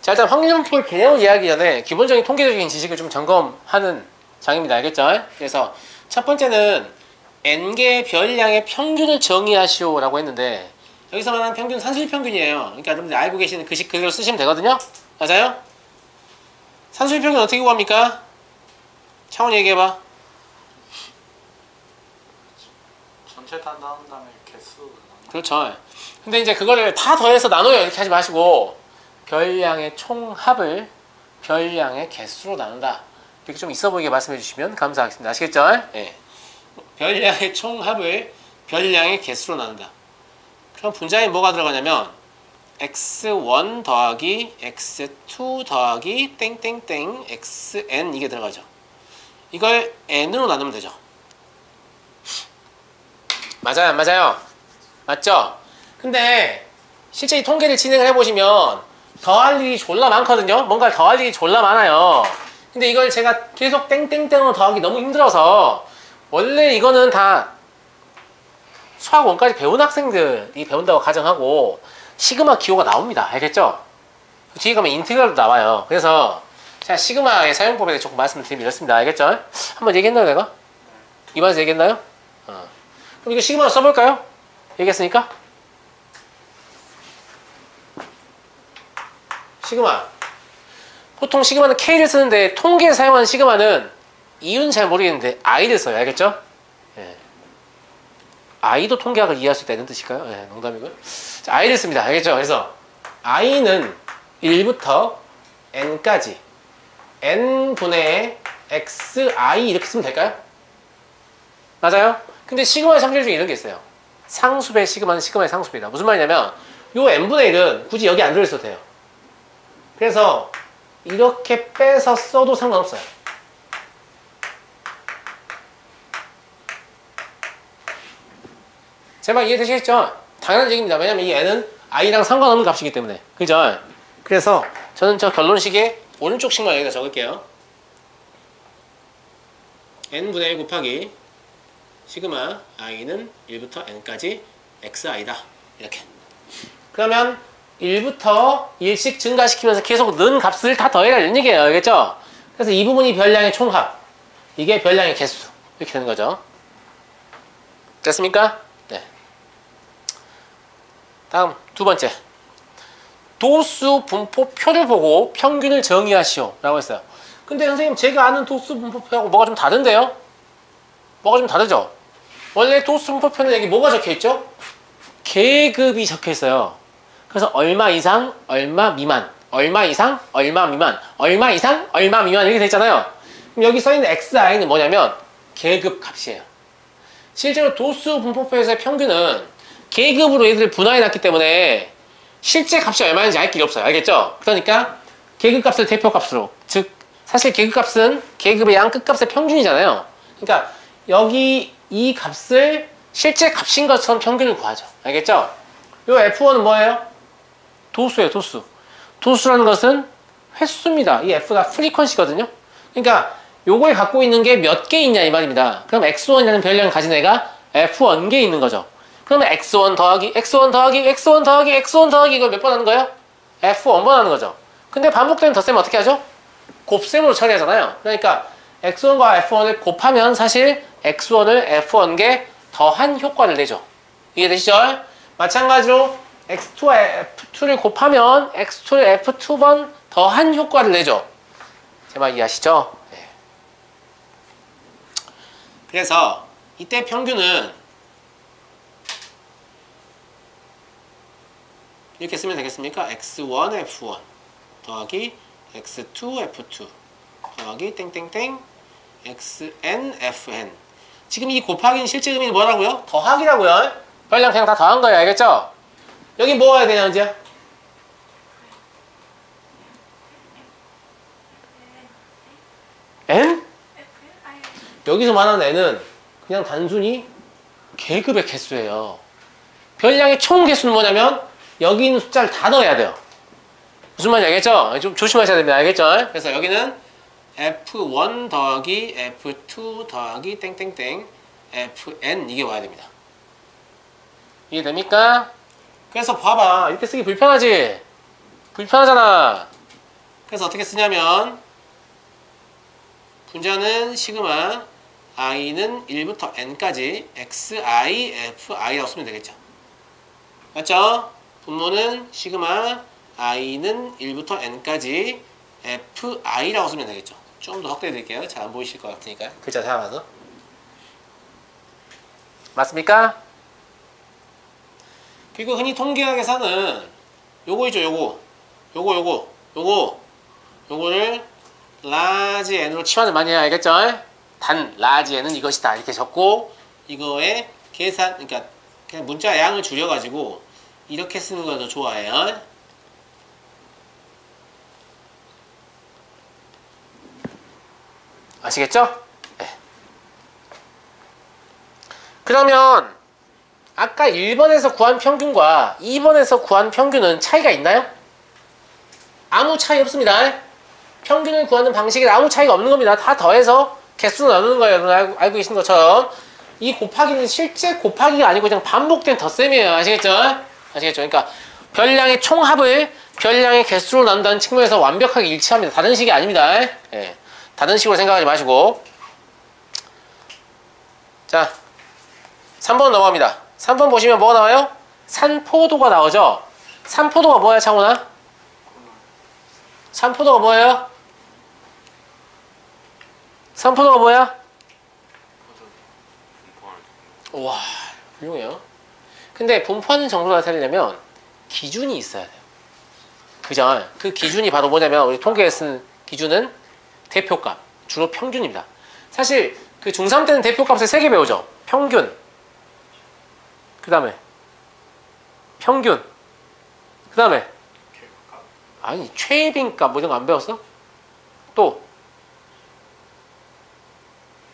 자, 일단 확률분포의 개념을 이해하기 전에 기본적인 통계적인 지식을 좀 점검하는 장입니다. 알겠죠? 그래서 첫 번째는 n개의 별량의 평균을 정의하시오 라고 했는데, 여기서 말하는 평균 산술이 평균이에요. 그러니까 여러분들 알고 계시는 그 그대로 쓰시면 되거든요. 맞아요? 산술이 평균 어떻게 구합니까? 창원 얘기해봐. 전체 다 나온 다음에 개수. 그렇죠. 근데 이제 그거를 다 더해서 나눠요 이렇게 하지 마시고, 별량의 총합을 별량의 개수로 나눈다, 이렇게 좀 있어 보이게 말씀해 주시면 감사하겠습니다. 아시겠죠? 예. 별량의 총합을 별량의 개수로 나눈다. 그럼 분자에 뭐가 들어가냐면 x1 더하기 x2 더하기 땡땡땡 xn, 이게 들어가죠. 이걸 n으로 나누면 되죠. 맞아요 안 맞아요? 맞죠? 근데 실제 이 통계를 진행을 해보시면 더할 일이 졸라 많거든요. 뭔가를 더할 일이 졸라 많아요. 근데 이걸 제가 계속 땡땡땡으로 더하기 너무 힘들어서, 원래 이거는 다 수학 원까지 배운 학생들이 배운다고 가정하고 시그마 기호가 나옵니다. 알겠죠? 뒤에 가면 인테그랄도 나와요. 그래서 제가 시그마의 사용법에 대해 조금 말씀드리면 이렇습니다. 알겠죠? 한번 얘기했나요 내가? 이반에서 얘기했나요? 그럼 이거 시그마로 써볼까요? 얘기했으니까? 시그마, 보통 시그마는 K를 쓰는데 통계에 사용하는 시그마는 이유는 잘 모르겠는데 I를 써요. 알겠죠? 예. I도 통계학을 이해할 수 있다는 뜻일까요? 예, 농담이고요. 자, I를 씁니다. 알겠죠? 그래서 I는 1부터 N까지 N분의 XI 이렇게 쓰면 될까요? 맞아요? 근데 시그마의 성질 중에 이런 게 있어요. 상수배 시그마는 시그마의 상수배다. 무슨 말이냐면 요 N분의 1은 굳이 여기 안 들어있어도 돼요. 그래서 이렇게 빼서 써도 상관없어요. 제 말 이해되시겠죠? 당연한 얘기입니다. 왜냐면 이 n은 i랑 상관없는 값이기 때문에. 그죠? 그래서 저는 저 결론식에 오른쪽 식만 여기다 적을게요. n분의 1 곱하기 시그마 i는 1부터 n까지 xi다. 이렇게. 그러면 1부터 1씩 증가시키면서 계속 는 값을 다 더해라는 얘기예요. 알겠죠? 그래서 이 부분이 별량의 총합, 이게 별량의 개수, 이렇게 되는 거죠. 됐습니까? 네. 다음 두 번째, 도수 분포표를 보고 평균을 정의하시오 라고 했어요. 근데 선생님 제가 아는 도수 분포표하고 뭐가 좀 다른데요? 뭐가 좀 다르죠? 원래 도수 분포표는 여기 뭐가 적혀있죠? 계급이 적혀있어요. 그래서 얼마 이상, 얼마 미만, 얼마 이상, 얼마 미만, 얼마 이상, 얼마 미만, 이렇게 되잖아요. 그럼 여기 써있는 XI는 뭐냐면 계급 값이에요. 실제로 도수 분포표에서의 평균은 계급으로 얘들을 분화해놨기 때문에 실제 값이 얼마인지 알 길이 없어요. 알겠죠? 그러니까 계급값을 대표값으로, 즉 사실 계급값은 계급의 양 끝값의 평균이잖아요. 그러니까 여기 이 값을 실제 값인 것처럼 평균을 구하죠. 알겠죠? 요 F1은 뭐예요? 도수예요. 도수. 도수라는 것은 횟수입니다. 이 F가 프리퀀시거든요. 그러니까 요거에 갖고 있는 게 몇 개 있냐 이 말입니다. 그럼 X1이라는 별량을 가진 애가 F1개 있는 거죠. 그러면 X1 더하기 X1 더하기 X1 더하기 X1 더하기 이걸 몇 번 하는 거예요? F1번 하는 거죠. 근데 반복되면 덧셈을 어떻게 하죠? 곱셈으로 처리하잖아요. 그러니까 X1과 F1을 곱하면 사실 X1을 F1개 더한 효과를 내죠. 이해되시죠? 마찬가지로 X2와 F2를 곱하면 X2를 F2번 더한 효과를 내죠. 제 말 이해하시죠? 네. 그래서 이때 평균은 이렇게 쓰면 되겠습니까? X1 F1 더하기 X2 F2 더하기 땡땡땡 XN FN. 지금 이 곱하기는 실제 의미는 뭐라고요? 더하기라고요. 별량 그냥 다 더한 거예요. 알겠죠? 여기 뭐 해야 되냐 이제? N? 여기서 말하는 N은 그냥 단순히 계급의 개수예요. 별량의 총 개수는 뭐냐면 여기 있는 숫자를 다 넣어야 돼요. 무슨 말인지 알겠죠? 좀 조심하셔야 됩니다. 알겠죠? 그래서 여기는 F1 더하기 F2 더하기 땡땡땡 FN 이게 와야 됩니다. 이해됩니까? 그래서 봐봐. 이렇게 쓰기 불편하지? 불편하잖아. 그래서 어떻게 쓰냐면 분자는 시그마 i는 1부터 n까지 xi, fi라고 쓰면 되겠죠. 맞죠? 분모는 시그마 i는 1부터 n까지 fi라고 쓰면 되겠죠. 좀 더 확대해 드릴게요. 잘 안 보이실 것 같으니까 글자 잡아서. 맞습니까? 그리고 흔히 통계학에서는 요거 있죠. 요거를 라지 n으로 치환을 많이 해야 알겠죠? 단 라지 n은 이것이다 이렇게 적고 이거에 계산 그러니까 그냥 문자 양을 줄여가지고 이렇게 쓰는 걸 더 좋아해요. 아시겠죠? 네. 그러면 아까 1번에서 구한 평균과 2번에서 구한 평균은 차이가 있나요? 아무 차이 없습니다. 평균을 구하는 방식에 아무 차이가 없는 겁니다. 다 더해서 개수를 나누는 거예요. 여러분 알고 계시는 것처럼 이 곱하기는 실제 곱하기가 아니고 그냥 반복된 덧셈이에요. 아시겠죠? 아시겠죠? 그러니까 별량의 총합을 별량의 개수로 나눈다는 측면에서 완벽하게 일치합니다. 다른 식이 아닙니다. 예. 다른 식으로 생각하지 마시고. 자, 3번 넘어갑니다. 3번 보시면 뭐가 나와요? 산포도가 나오죠? 산포도가 뭐야, 창훈아? 산포도가 뭐예요? 산포도가 뭐야? 와, 훌륭해요. 근데 분포하는 정도를 나타내려면 기준이 있어야 돼요. 그죠? 그 기준이 바로 뭐냐면 우리 통계에 쓴 기준은 대표값, 주로 평균입니다. 사실 그 중3 때는 대표값을 3개 배우죠. 평균, 그 다음에 평균, 그 다음에 아니 최빈값 뭐 이런 거 안 배웠어? 또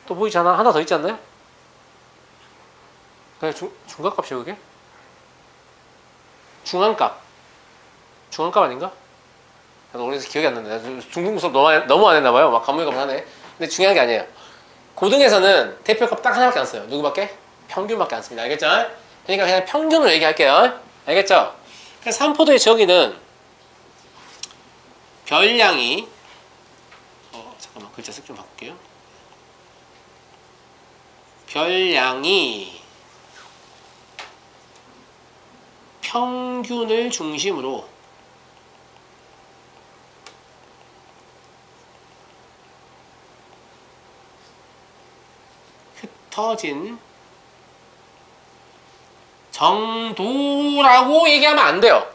보이잖아. 하나 더 있지 않나요? 그냥 중간값이에요 그게? 중앙값 아닌가? 나도 오래돼서 기억이 안 나는데 중등 수업 너무 안 했나봐요. 막 과목이 하네. 근데 중요한 게 아니에요. 고등에서는 대표값 딱 하나밖에 안 써요. 누구밖에? 평균밖에 안 씁니다. 알겠죠? 그러니까 그냥 평균으로 얘기할게요. 알겠죠? 그래서 산포도의 저기는 별량이 잠깐만 글자 색 좀 바꿀게요. 별량이 평균을 중심으로 흩어진 정도라고 얘기하면 안 돼요.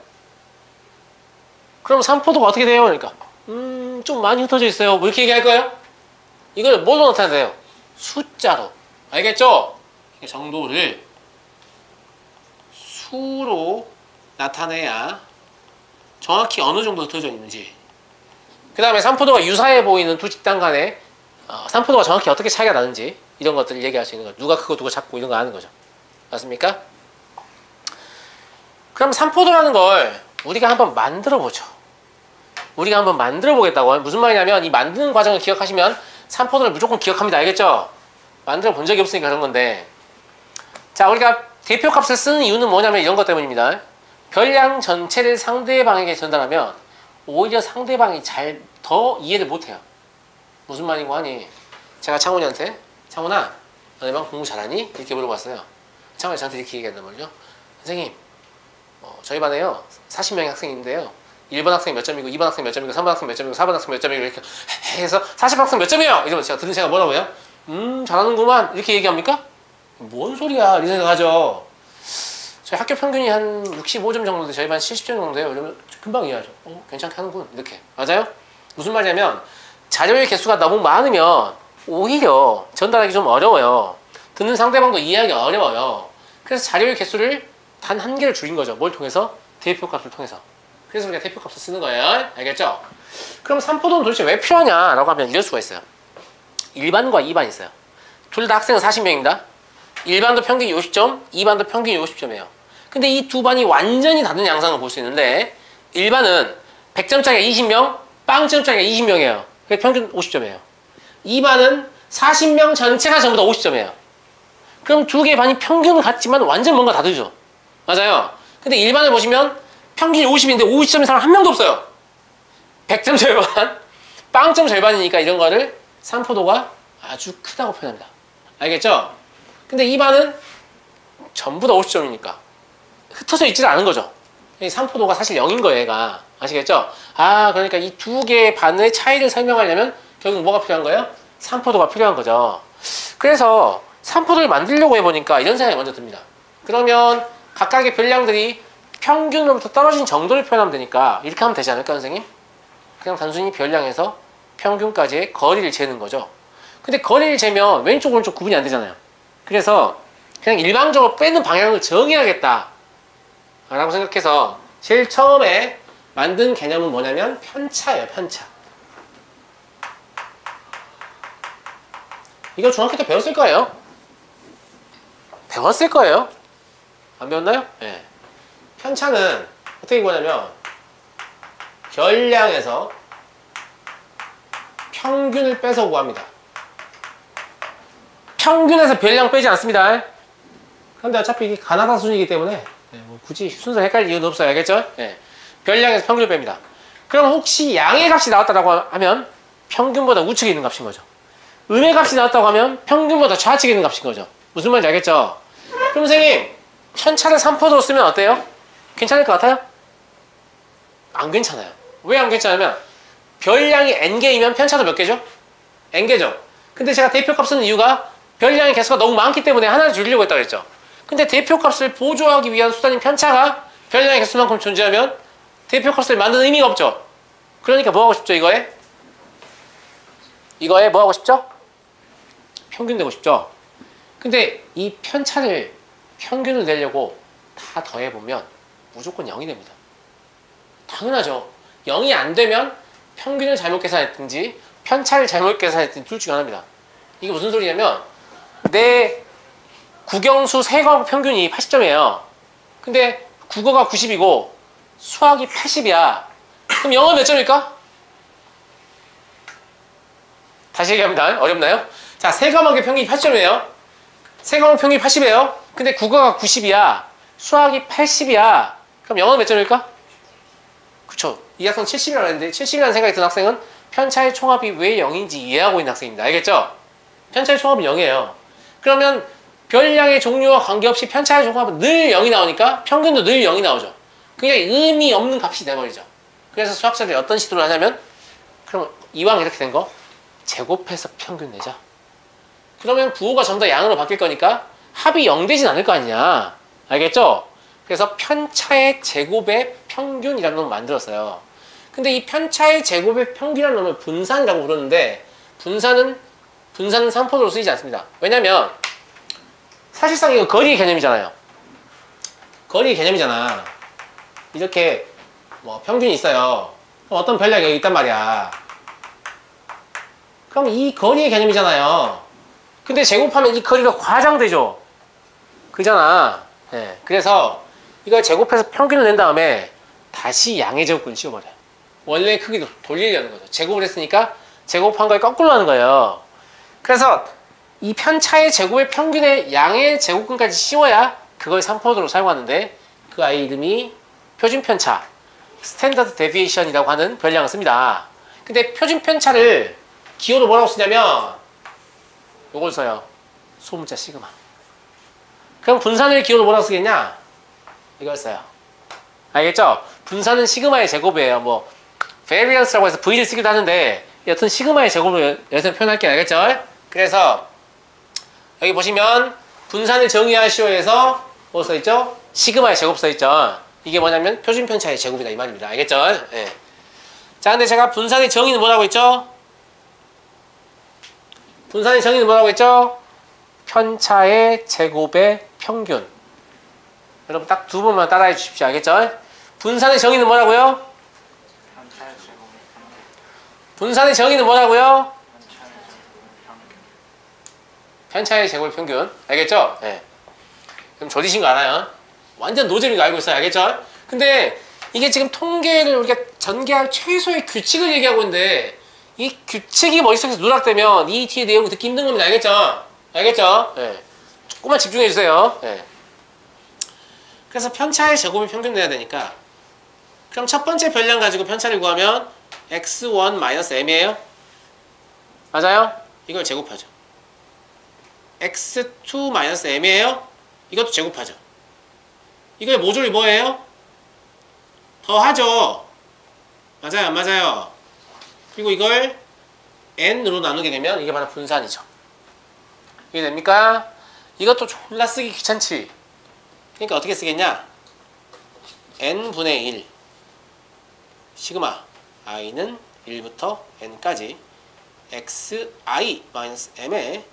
그럼 산포도가 어떻게 돼요? 그러니까 좀 많이 흩어져 있어요. 뭐 이렇게 얘기할 거예요? 이걸 뭘로 나타내야 돼요? 숫자로. 알겠죠? 정도를 수로 나타내야 정확히 어느 정도 흩어져 있는지. 그 다음에 산포도가 유사해 보이는 두 집단 간에 산포도가 정확히 어떻게 차이가 나는지 이런 것들을 얘기할 수 있는 거죠. 누가 크고 누가 작고 이런 거 아는 거죠. 맞습니까? 그럼 산포도라는 걸 우리가 한번 만들어 보죠. 우리가 한번 만들어 보겠다고. 무슨 말이냐면 이 만드는 과정을 기억하시면 산포도를 무조건 기억합니다. 알겠죠? 만들어 본 적이 없으니까 그런 건데. 자, 우리가 대표값을 쓰는 이유는 뭐냐면 이런 것 때문입니다. 별량 전체를 상대방에게 전달하면 오히려 상대방이 더 이해를 못해요. 무슨 말인고 하니 제가 창훈이한테 창훈아 너네만 공부 잘하니? 이렇게 물어봤어요. 창훈이 저한테 이렇게 얘기했단 말이죠. 선생님 저희 반에요 40명의 학생이 있는데요 1번 학생이 몇 점이고 2번 학생이 몇 점이고 3번 학생이 몇 점이고 4번 학생이 몇 점이고 이렇게 해서 40학생 몇 점이에요? 이러면 제가 들은 제가 뭐라고 해요? 잘하는구만 이렇게 얘기합니까? 뭔 소리야 이 생각하죠. 저희 학교 평균이 한 65점 정도인데 저희 반 70점 정도예요. 이러면 금방 이해하죠. 괜찮게 하는군 이렇게. 맞아요? 무슨 말이냐면 자료의 개수가 너무 많으면 오히려 전달하기 좀 어려워요. 듣는 상대방도 이해하기 어려워요. 그래서 자료의 개수를 단 한 개를 줄인 거죠. 뭘 통해서? 대표값을 통해서. 그래서 우리가 대표값을 쓰는 거예요. 알겠죠? 그럼 산포도는 도대체 왜 필요하냐라고 하면 이럴 수가 있어요. 1반과 2반 있어요. 둘 다 학생은 40명입니다. 1반도 평균이 50점, 2반도 평균이 50점이에요. 근데 이 두 반이 완전히 다른 양상을 볼 수 있는데 1반은 100점짜리가 20명, 빵점짜리가 20명이에요. 그게 평균 50점이에요. 2반은 40명 전체가 전부 다 50점이에요. 그럼 두 개의 반이 평균은 같지만 완전 뭔가 다르죠. 맞아요. 근데 1반을 보시면 평균이 50인데 50점인 사람 한 명도 없어요. 100점 절반, 빵점 절반이니까 이런 거를 산포도가 아주 크다고 표현합니다. 알겠죠? 근데 이 반은 전부 다 50점이니까 흩어져 있질 않은 거죠. 이 산포도가 사실 0인 거예요, 얘가. 아시겠죠? 아, 그러니까 이 두 개의 반의 차이를 설명하려면 결국 뭐가 필요한 거예요? 산포도가 필요한 거죠. 그래서 산포도를 만들려고 해보니까 이런 생각이 먼저 듭니다. 그러면 각각의 별량들이 평균으로부터 떨어진 정도를 표현하면 되니까 이렇게 하면 되지 않을까, 선생님? 그냥 단순히 별량에서 평균까지의 거리를 재는 거죠. 근데 거리를 재면 왼쪽 오른쪽 구분이 안 되잖아요. 그래서 그냥 일방적으로 빼는 방향을 정해야겠다 라고 생각해서 제일 처음에 만든 개념은 뭐냐면 편차예요. 편차. 이거 중학교 때 배웠을 거예요. 배웠을 거예요. 안 배웠나요? 네. 편차는 어떻게 구하냐면 별량에서 평균을 빼서 구합니다. 평균에서 별량 빼지 않습니다. 그런데 어차피 이게 가나다 수준이기 때문에 뭐 굳이 순서 헷갈릴 이유는 없어요. 알겠죠? 별량에서 평균을 뺍니다. 그럼 혹시 양의 값이 나왔다고 하면 평균보다 우측에 있는 값인 거죠. 음의 값이 나왔다고 하면 평균보다 좌측에 있는 값인 거죠. 무슨 말인지 알겠죠? 그럼 선생님, 편차를 3%로 쓰면 어때요? 괜찮을 것 같아요? 안 괜찮아요. 왜 안 괜찮으면 별량이 n개이면 편차도 몇 개죠? n개죠. 근데 제가 대표값 쓰는 이유가 별량의 개수가 너무 많기 때문에 하나를 줄이려고 했다고 했죠. 근데 대표값을 보조하기 위한 수단인 편차가 별량의 개수만큼 존재하면 대표값을 만드는 의미가 없죠. 그러니까 뭐 하고 싶죠, 이거에? 이거에 뭐 하고 싶죠? 평균 내고 싶죠. 근데 이 편차를 평균을 내려고 다 더해보면 무조건 0이 됩니다. 당연하죠. 0이 안 되면 평균을 잘못 계산했든지 편차를 잘못 계산했든지 둘 중에 하나입니다. 이게 무슨 소리냐면 내 국영수 세 과목 평균이 80점이에요. 근데 국어가 90이고 수학이 80이야. 그럼 영어 몇 점일까? 다시 얘기합니다. 어렵나요? 자, 세 과목의 평균이 80점이에요. 세 과목 평균이 80이에요. 근데 국어가 90이야. 수학이 80이야. 그럼 영어는 몇 점일까? 그쵸. 이 학생 70이라고 했는데 70이라는 생각이 든 학생은 편차의 총합이 왜 0인지 이해하고 있는 학생입니다. 알겠죠? 편차의 총합은 0이에요. 그러면 별량의 종류와 관계없이 편차의 총합은 늘 0이 나오니까 평균도 늘 0이 나오죠. 그게 의미 없는 값이 돼버리죠. 그래서 수학자들이 어떤 시도를 하냐면 그럼 이왕 이렇게 된 거 제곱해서 평균 내자. 그러면 부호가 전부 다 양으로 바뀔 거니까 합이 0 되진 않을 거 아니냐. 알겠죠? 그래서 편차의 제곱의 평균이라는 놈을 만들었어요. 근데 이 편차의 제곱의 평균이라는 놈을 분산이라고 부르는데 분산은 3%로 쓰이지 않습니다. 왜냐면 사실상 이거 거리의 개념이잖아요. 거리의 개념이잖아. 이렇게 뭐 평균이 있어요. 어떤 별량이 여기 있단 말이야. 그럼 이 거리의 개념이잖아요. 근데 제곱하면 이 거리가 과장되죠. 그잖아. 네. 그래서 이걸 제곱해서 평균을 낸 다음에 다시 양의 제곱근을 씌워버려요. 원래 크기도 돌리려는 거죠. 제곱을 했으니까 제곱한 걸 거꾸로 하는 거예요. 그래서 이 편차의 제곱의 평균에 양의 제곱근까지 씌워야 그걸 3%로 사용하는데 그 아이 이름이 표준편차, 스탠다드 데비에이션이라고 하는 별량을 씁니다. 근데 표준편차를 기호로 뭐라고 쓰냐면 요걸 써요. 소문자 시그마. 그럼 분산을 기호로 뭐라고 쓰겠냐? 이걸 써요. 알겠죠? 분산은 시그마의 제곱이에요. 뭐 variance라고 해서 V를 쓰기도 하는데 여튼 시그마의 제곱으로 여기서 표현할게요. 알겠죠? 그래서 여기 보시면 분산을 정의하시오에서 뭐 써있죠? 시그마의 제곱 써있죠? 이게 뭐냐면 표준편차의 제곱이다 이 말입니다. 알겠죠? 네. 자, 근데 제가 분산의 정의는 뭐라고 했죠? 분산의 정의는 뭐라고 했죠? 편차의 제곱의 평균. 여러분 딱 두 번만 따라해 주십시오. 알겠죠? 분산의 정의는 뭐라고요? 편차의 제곱의 평균. 분산의 정의는 뭐라고요? 편차의 제곱의 평균. 편차의 제곱의 평균. 알겠죠? 네. 그럼 조디신 거 알아요? 완전 노잼인 거 알고 있어요. 알겠죠? 근데 이게 지금 통계를 우리가 전개할 최소의 규칙을 얘기하고 있는데 이 규칙이 머릿속에서 누락되면 이 뒤에 내용을 듣기 힘든 겁니다. 알겠죠? 알겠죠? 네. 조금만 집중해 주세요. 네. 그래서 편차의 제곱의 평균 내야 되니까 그럼 첫 번째 별량 가지고 편차를 구하면 x1 마이너스 m이에요? 맞아요? 이걸 제곱하죠. x2 마이너스 m이에요? 이것도 제곱하죠. 이거의 모조리 뭐예요? 더하죠. 맞아요, 안 맞아요? 그리고 이걸 n으로 나누게 되면 이게 바로 분산이죠. 이게 됩니까? 이것도 졸라 쓰기 귀찮지. 그러니까 어떻게 쓰겠냐? n분의 1 시그마 i는 1부터 n까지 xi-m의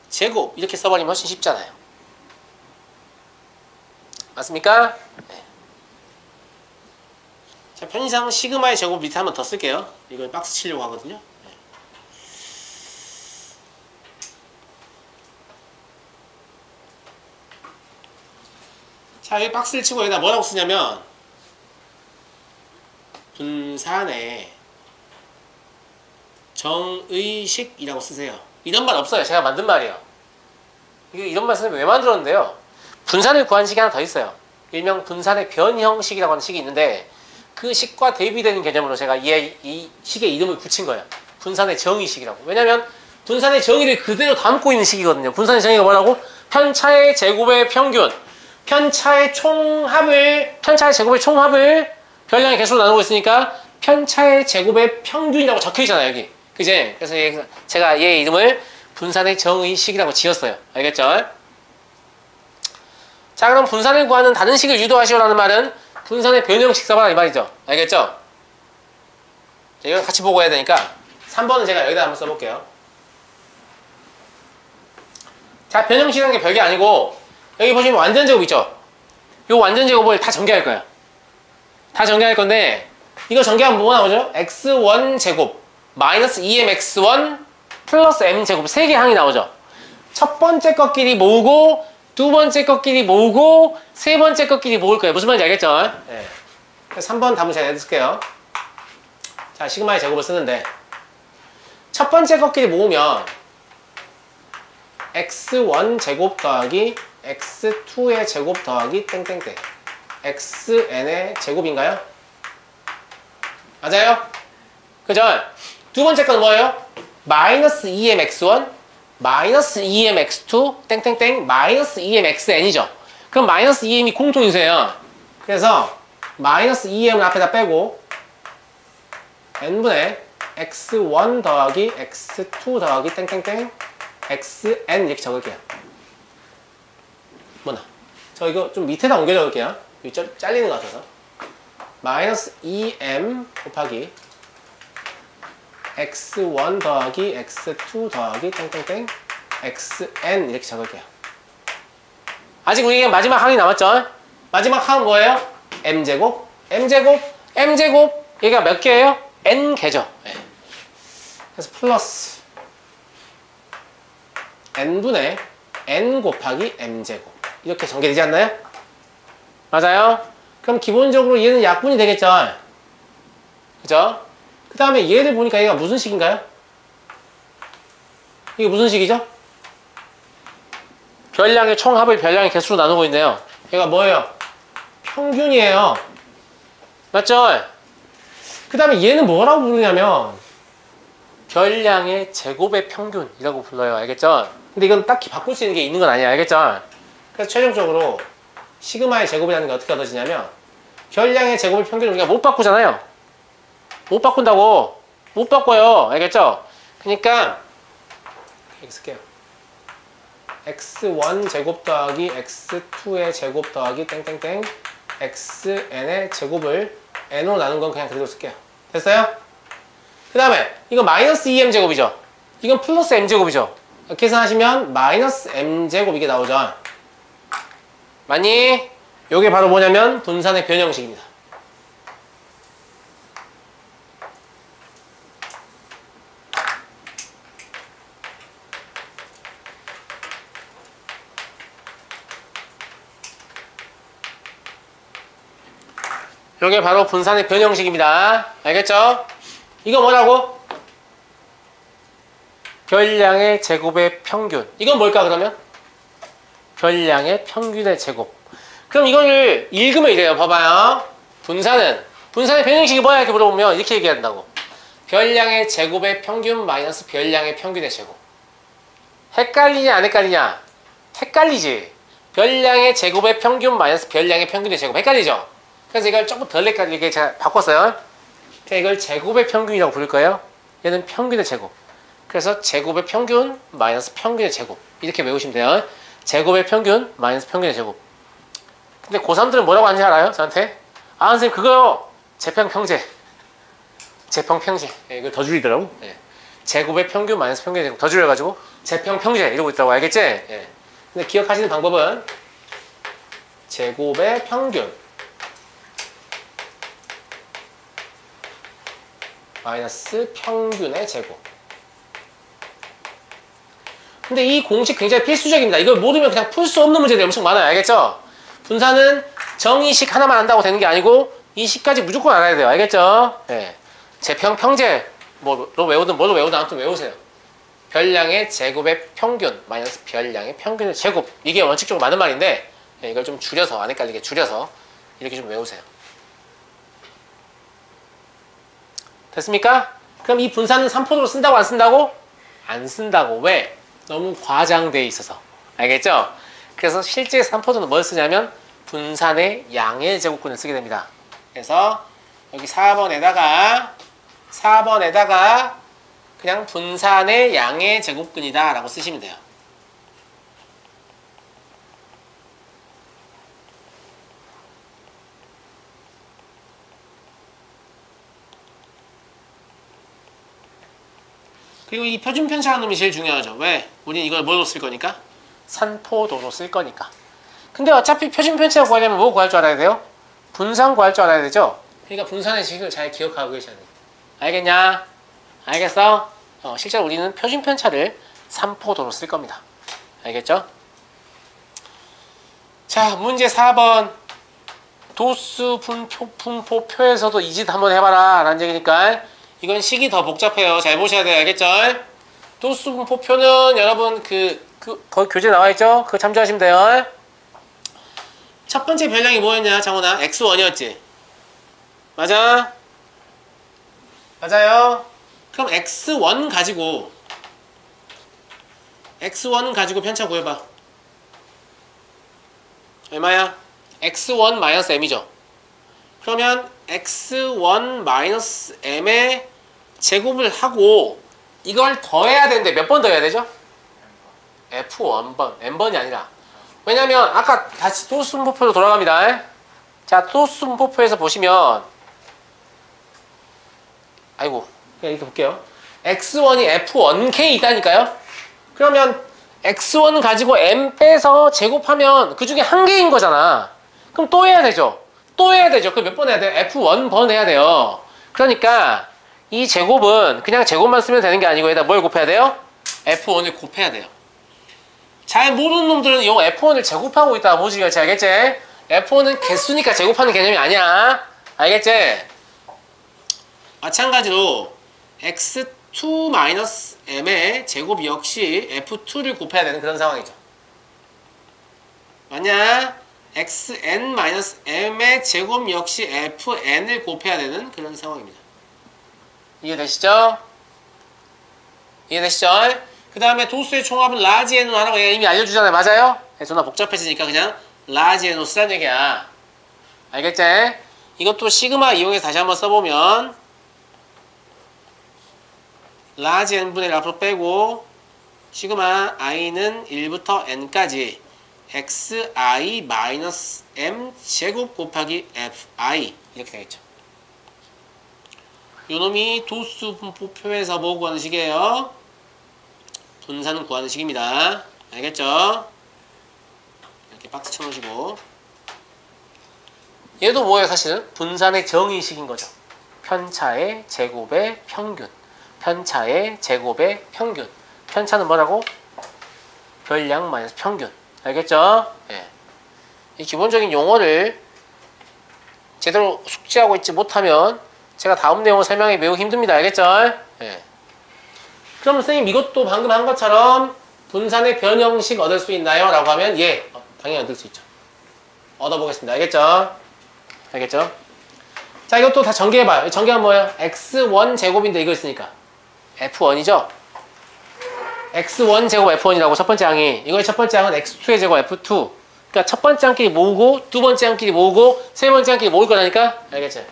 제곱 이렇게 써버리면 훨씬 쉽잖아요. 맞습니까? 네. 자, 편의상 시그마의 제곱 밑에 한 번 더 쓸게요. 이걸 박스 치려고 하거든요. 네. 자, 여기 박스를 치고 여기다 뭐라고 쓰냐면 분산의 정의식이라고 쓰세요. 이런 말 없어요. 제가 만든 말이에요. 이런 말 쓰면 왜 만들었는데요? 분산을 구한 식이 하나 더 있어요. 일명 분산의 변형식이라고 하는 식이 있는데 그 식과 대비되는 개념으로 제가 이 식의 이름을 붙인 거예요. 분산의 정의식이라고. 왜냐면 분산의 정의를 그대로 담고 있는 식이거든요. 분산의 정의가 뭐라고? 편차의 제곱의 평균, 편차의 제곱의 총합을 별량의 개수로 나누고 있으니까 편차의 제곱의 평균이라고 적혀있잖아요, 여기. 그제? 그래서 제가 얘 이름을 분산의 정의식이라고 지었어요. 알겠죠? 자, 그럼 분산을 구하는 다른 식을 유도하시오라는 말은 분산의 변형식 써봐라 이 말이죠. 알겠죠? 자, 이걸 같이 보고 해야 되니까 3번은 제가 여기다 한번 써볼게요. 자, 변형식이라는 게 별게 아니고 여기 보시면 완전 제곱 있죠? 이 완전 제곱을 다 전개할 거예요. 다 전개할 건데 이거 전개하면 뭐가 나오죠? x1 제곱 마이너스 2mx1 플러스 m제곱 3개 항이 나오죠. 첫 번째 것끼리 모으고 두 번째 것끼리 모으고 세 번째 것끼리 모을 거예요. 무슨 말인지 알겠죠? 네. 그래서 3번 답은 제가 쓸게요. 자, 시그마의 제곱을 쓰는데 첫 번째 것끼리 모으면 x1 제곱 더하기 x2의 제곱 더하기 땡땡땡 xn의 제곱인가요? 맞아요? 그죠? 두 번째 건 뭐예요? 마이너스 2mx1 마이너스 2mx2 땡땡땡 마이너스 2mxn이죠. 그럼 마이너스 2m이 공통인수예요. 그래서 마이너스 2m을 앞에다 빼고 n분의 x1 더하기 x2 더하기 땡땡땡 xn 이렇게 적을게요. 뭐나? 저 이거 좀 밑에다 옮겨 적을게요. 여기 잘리는 것 같아서. 마이너스 2m 곱하기 x1 더하기 x2 더하기 땡땡땡 xn 이렇게 적을게요. 아직 우리에게 마지막 항이 남았죠? 마지막 항은 뭐예요? m제곱 m제곱 얘가 몇 개예요? n개죠. 네. 그래서 플러스 n분의 n 곱하기 m제곱 이렇게 전개되지 않나요? 맞아요? 그럼 기본적으로 얘는 약분이 되겠죠? 그죠? 그 다음에 얘를 보니까 얘가 무슨 식인가요? 이게 무슨 식이죠? 별량의 총합을 별량의 개수로 나누고 있네요. 얘가 뭐예요? 평균이에요. 맞죠? 그 다음에 얘는 뭐라고 부르냐면 별량의 제곱의 평균이라고 불러요. 알겠죠? 근데 이건 딱히 바꿀 수 있는 게 있는 건 아니에요. 알겠죠? 그래서 최종적으로 시그마의 제곱이라는 게 어떻게 얻어지냐면 별량의 제곱의 평균을 우리가 못 바꾸잖아요. 못 바꾼다고. 못 바꿔요. 알겠죠? 그러니까 이렇게 쓸게요. x1 제곱 더하기 x2의 제곱 더하기 땡땡땡 xn의 제곱을 n으로 나눈 건 그냥 그대로 쓸게요. 됐어요? 그 다음에 이거 마이너스 2m 제곱이죠. 이건 플러스 m 제곱이죠. 계산하시면 마이너스 m 제곱 이게 나오죠. 맞니? 요게 바로 뭐냐면 분산의 변형식입니다. 요게 바로 분산의 변형식입니다. 알겠죠? 이거 뭐라고? 별량의 제곱의 평균. 이건 뭘까 그러면? 별량의 평균의 제곱. 그럼 이거를 읽으면 이래요. 봐봐요. 분산의 변형식이 뭐야? 이렇게 물어보면 이렇게 얘기한다고. 별량의 제곱의 평균 마이너스 별량의 평균의 제곱. 헷갈리냐 안 헷갈리냐? 헷갈리지. 별량의 제곱의 평균 마이너스 별량의 평균의 제곱. 헷갈리죠? 그래서 이걸 조금 덜 헷갈리게 제가 바꿨어요. 그러니까 이걸 제곱의 평균이라고 부를 거예요. 얘는 평균의 제곱. 그래서 제곱의 평균 마이너스 평균의 제곱. 이렇게 외우시면 돼요. 제곱의 평균 마이너스 평균의 제곱. 근데 고3들은 뭐라고 하는지 알아요? 저한테? 아 선생님 그거요. 재평평제. 재평평제. 예, 이거 더 줄이더라고. 예. 제곱의 평균 마이너스 평균의 제곱. 더 줄여가지고 재평평제 이러고 있다고 알겠지? 예. 근데 기억하시는 방법은 제곱의 평균 마이너스 평균의 제곱. 근데 이 공식 굉장히 필수적입니다. 이걸 모르면 그냥 풀 수 없는 문제들이 엄청 많아요. 알겠죠? 분산은 정의식 하나만 안다고 되는 게 아니고 이 식까지 무조건 알아야 돼요. 알겠죠? 네. 재평평제 뭐로 외우든 뭐로 외우든 아무튼 외우세요. 별량의 제곱의 평균 마이너스 별량의 평균의 제곱. 이게 원칙적으로 맞는 말인데 네, 이걸 좀 줄여서 안 헷갈리게 줄여서 이렇게 좀 외우세요. 됐습니까? 그럼 이 분산은 3포도로 쓴다고 안 쓴다고? 안 쓴다고. 왜? 너무 과장돼 있어서. 알겠죠? 그래서 실제 3포도는 뭘 쓰냐면 분산의 양의 제곱근을 쓰게 됩니다. 그래서 여기 4번에다가 그냥 분산의 양의 제곱근이다 라고 쓰시면 돼요. 그리고 이 표준편차라는 놈이 제일 중요하죠. 왜? 우린 이걸 뭘로 쓸 거니까? 산포도로 쓸 거니까. 근데 어차피 표준편차 구하려면 뭐 구할 줄 알아야 돼요? 분산 구할 줄 알아야 되죠? 그러니까 분산의 식을 잘 기억하고 계셔야 돼요. 알겠냐? 알겠어? 실제로 우리는 표준편차를 산포도로 쓸 겁니다. 알겠죠? 자, 문제 4번. 도수 분포표에서도 이 짓 한번 해봐라 라는 얘기니까 이건 식이 더 복잡해요. 잘 보셔야 돼요. 알겠죠? 도수 분포표는 여러분 거기 교재 나와있죠? 그거 참조하시면 돼요. 첫 번째 별량이 뭐였냐 장훈아? x1이었지? 맞아? 맞아요? 그럼 x1 가지고 편차 구해봐. 얼마야? x1 m이죠? 그러면 x1 m의 제곱을 하고 이걸 더해야 되는데 몇 번 더해야 되죠? f1번, n번이 아니라. 왜냐면 아까 다시 도수 분포표로 돌아갑니다. 자, 도수 분포표에서 보시면 아이고 그냥 이렇게 볼게요. x1이 f1k 있다니까요. 그러면 x1 가지고 m 빼서 제곱하면 그 중에 한 개인 거잖아. 그럼 또 해야 되죠. 그 몇 번 해야 돼요? f1번 해야 돼요. 그러니까 이 제곱은 그냥 제곱만 쓰면 되는 게 아니고 여기다 뭘 곱해야 돼요? f1을 곱해야 돼요. 잘 모르는 놈들은 이 f1을 제곱하고 있다가 보지 그렇지 알겠지? f1은 개수니까 제곱하는 개념이 아니야. 알겠지? 마찬가지로 x2-m의 제곱 역시 f2를 곱해야 되는 그런 상황이죠. 맞냐? xn-m의 제곱 역시 fn을 곱해야 되는 그런 상황입니다. 이해되시죠? 그 다음에 도수의 총합은 라지 n으로 하라고 얘가 이미 알려주잖아요. 맞아요? 존나 복잡해지니까 그냥 라지 n으로 쓰라는 얘기야. 알겠지? 이것도 시그마 이용해서 다시 한번 써보면 라지 n분의 1 앞으로 빼고 시그마 i는 1부터 n까지 xi-m 제곱 곱하기 fi 이렇게 되겠죠. 요놈이 도수 분포표에서 뭐 구하는 식이에요? 분산 구하는 식입니다. 알겠죠? 이렇게 박스 쳐놓으시고 얘도 뭐예요? 사실은 분산의 정의식인 거죠. 편차의 제곱의 평균. 편차의 제곱의 평균. 편차는 뭐라고? 별량 마이너스 평균. 알겠죠? 예. 이 기본적인 용어를 제대로 숙지하고 있지 못하면 제가 다음 내용을 설명하기 매우 힘듭니다. 알겠죠? 예. 그럼 선생님 이것도 방금 한 것처럼 분산의 변형식 얻을 수 있나요? 라고 하면 예, 당연히 얻을 수 있죠. 얻어보겠습니다. 알겠죠? 자, 이것도 다 전개해봐요. 전개하면 뭐예요? x1 제곱인데 이거 있으니까 f1이죠? x1 제곱 f1이라고 첫 번째 항이. 이거의 첫 번째 항은 x2의 제곱 f2. 그러니까 첫 번째 항끼리 모으고 두 번째 항끼리 모으고 세 번째 항끼리 모을 거라니까? 알겠죠?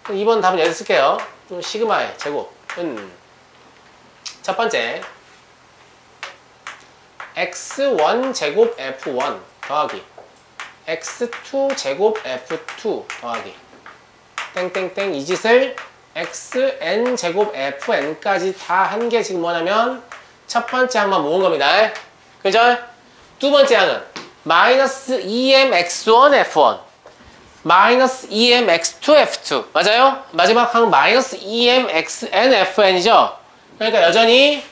2번 답은 여기서 쓸게요. 시그마의 제곱은 첫 번째 x1 제곱 f1 더하기 x2 제곱 f2 더하기 땡땡땡 이 짓을 xn 제곱 fn까지 다 한 게 지금 뭐냐면 첫 번째 항만 모은 겁니다. 그죠? 두 번째 항은 마이너스 2m x1 f1 마이너스 2m x2 f2 맞아요? 마지막 항은 마이너스 2m xn fn이죠? 그러니까 여전히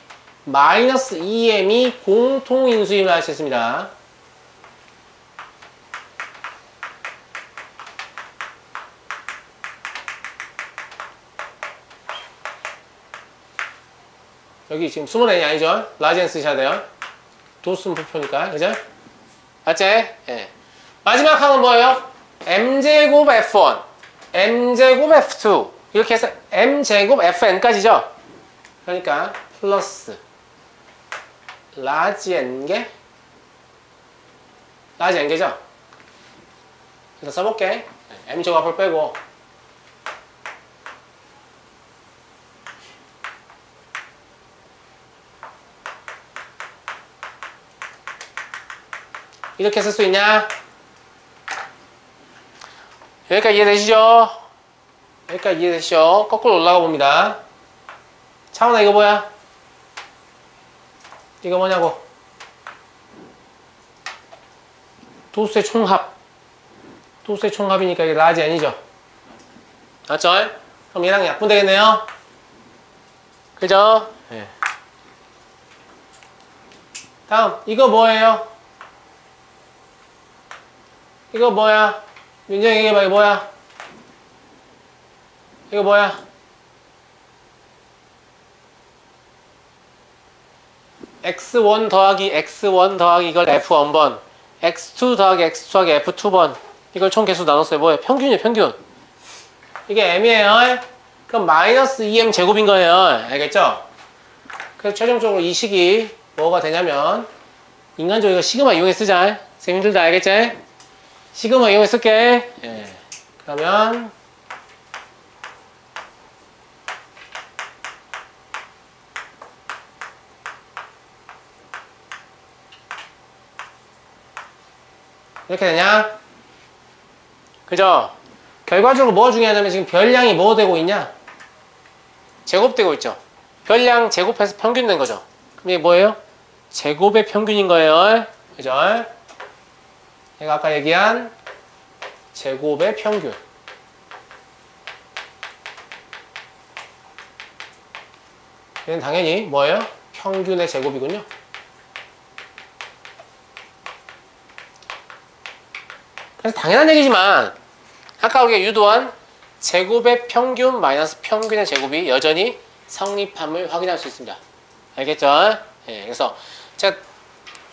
마이너스 2m이 공통인수임을 알 수 있습니다. 여기 지금 스몰 n이 아니죠? 라지 n 쓰셔야 돼요. 도수분포니까, 그죠? 맞지? 예. 마지막 항은 뭐예요? m제곱 f1, m제곱 f2 이렇게 해서 m제곱 fn까지죠? 그러니까 플러스 라지 n개 라지 n개죠? 일단 써볼게. m제곱 앞을 빼고 이렇게 쓸 수 있냐? 여기까지 이해되시죠? 여기까지 이해되시죠? 거꾸로 올라가 봅니다. 차원아 이거 뭐야? 이거 뭐냐고? 도수의 총합. 도수의 총합이니까 이게 라지 n이죠? 맞죠? 그럼 얘랑 약분되겠네요? 그죠? 네. 다음 이거 뭐예요? 이거 뭐야? 민정이 얘기해봐. 이거 뭐야? 이거 뭐야? x1 더하기 x1 더하기 이걸 f1번 x2 더하기 x2 더하기 f2번 이걸 총 개수 나눴어요. 뭐예요? 평균이에요. 평균. 이게 m이에요. 그럼 마이너스 2m 제곱인 거예요. 알겠죠? 그래서 최종적으로 이 식이 뭐가 되냐면 인간적으로 이거 시그마 이용해 쓰자. 쌤 힘들다. 알겠지? 시그마 이용해 쓸게. 예. 그러면 이렇게 되냐? 그죠? 결과적으로 뭐가 중요하냐면 지금 별량이 뭐 되고 있냐? 제곱되고 있죠. 별량 제곱해서 평균 된 거죠. 그럼 이게 뭐예요? 제곱의 평균인 거예요. 그죠? 내가 아까 얘기한 제곱의 평균. 얘는 당연히 뭐예요? 평균의 제곱이군요. 그래서 당연한 얘기지만 아까 우리가 유도한 제곱의 평균 마이너스 평균의 제곱이 여전히 성립함을 확인할 수 있습니다. 알겠죠? 예, 그래서 제가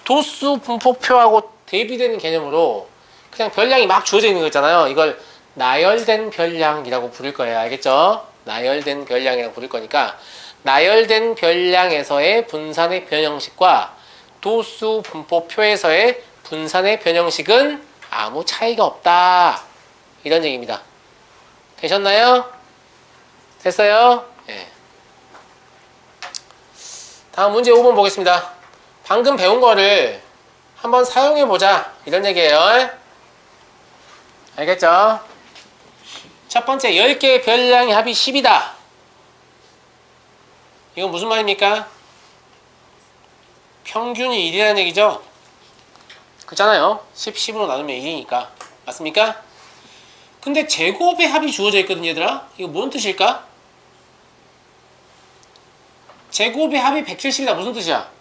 도수 분포표하고 대비되는 개념으로 그냥 별량이 막 주어져 있는 거 있잖아요. 이걸 나열된 별량이라고 부를 거예요. 알겠죠? 나열된 별량이라고 부를 거니까 나열된 별량에서의 분산의 변형식과 도수 분포표에서의 분산의 변형식은 아무 차이가 없다. 이런 얘기입니다. 되셨나요? 됐어요? 예. 다음 문제 5번 보겠습니다. 방금 배운 거를 한번 사용해보자. 이런 얘기예요. 알겠죠? 첫 번째 10개의 별량의 합이 10이다. 이건 무슨 말입니까? 평균이 1이라는 얘기죠? 그렇잖아요. 10, 10으로 나누면 1이니까. 맞습니까? 근데 제곱의 합이 주어져 있거든요, 얘들아. 이거 뭔 뜻일까? 제곱의 합이 170이다. 무슨 뜻이야?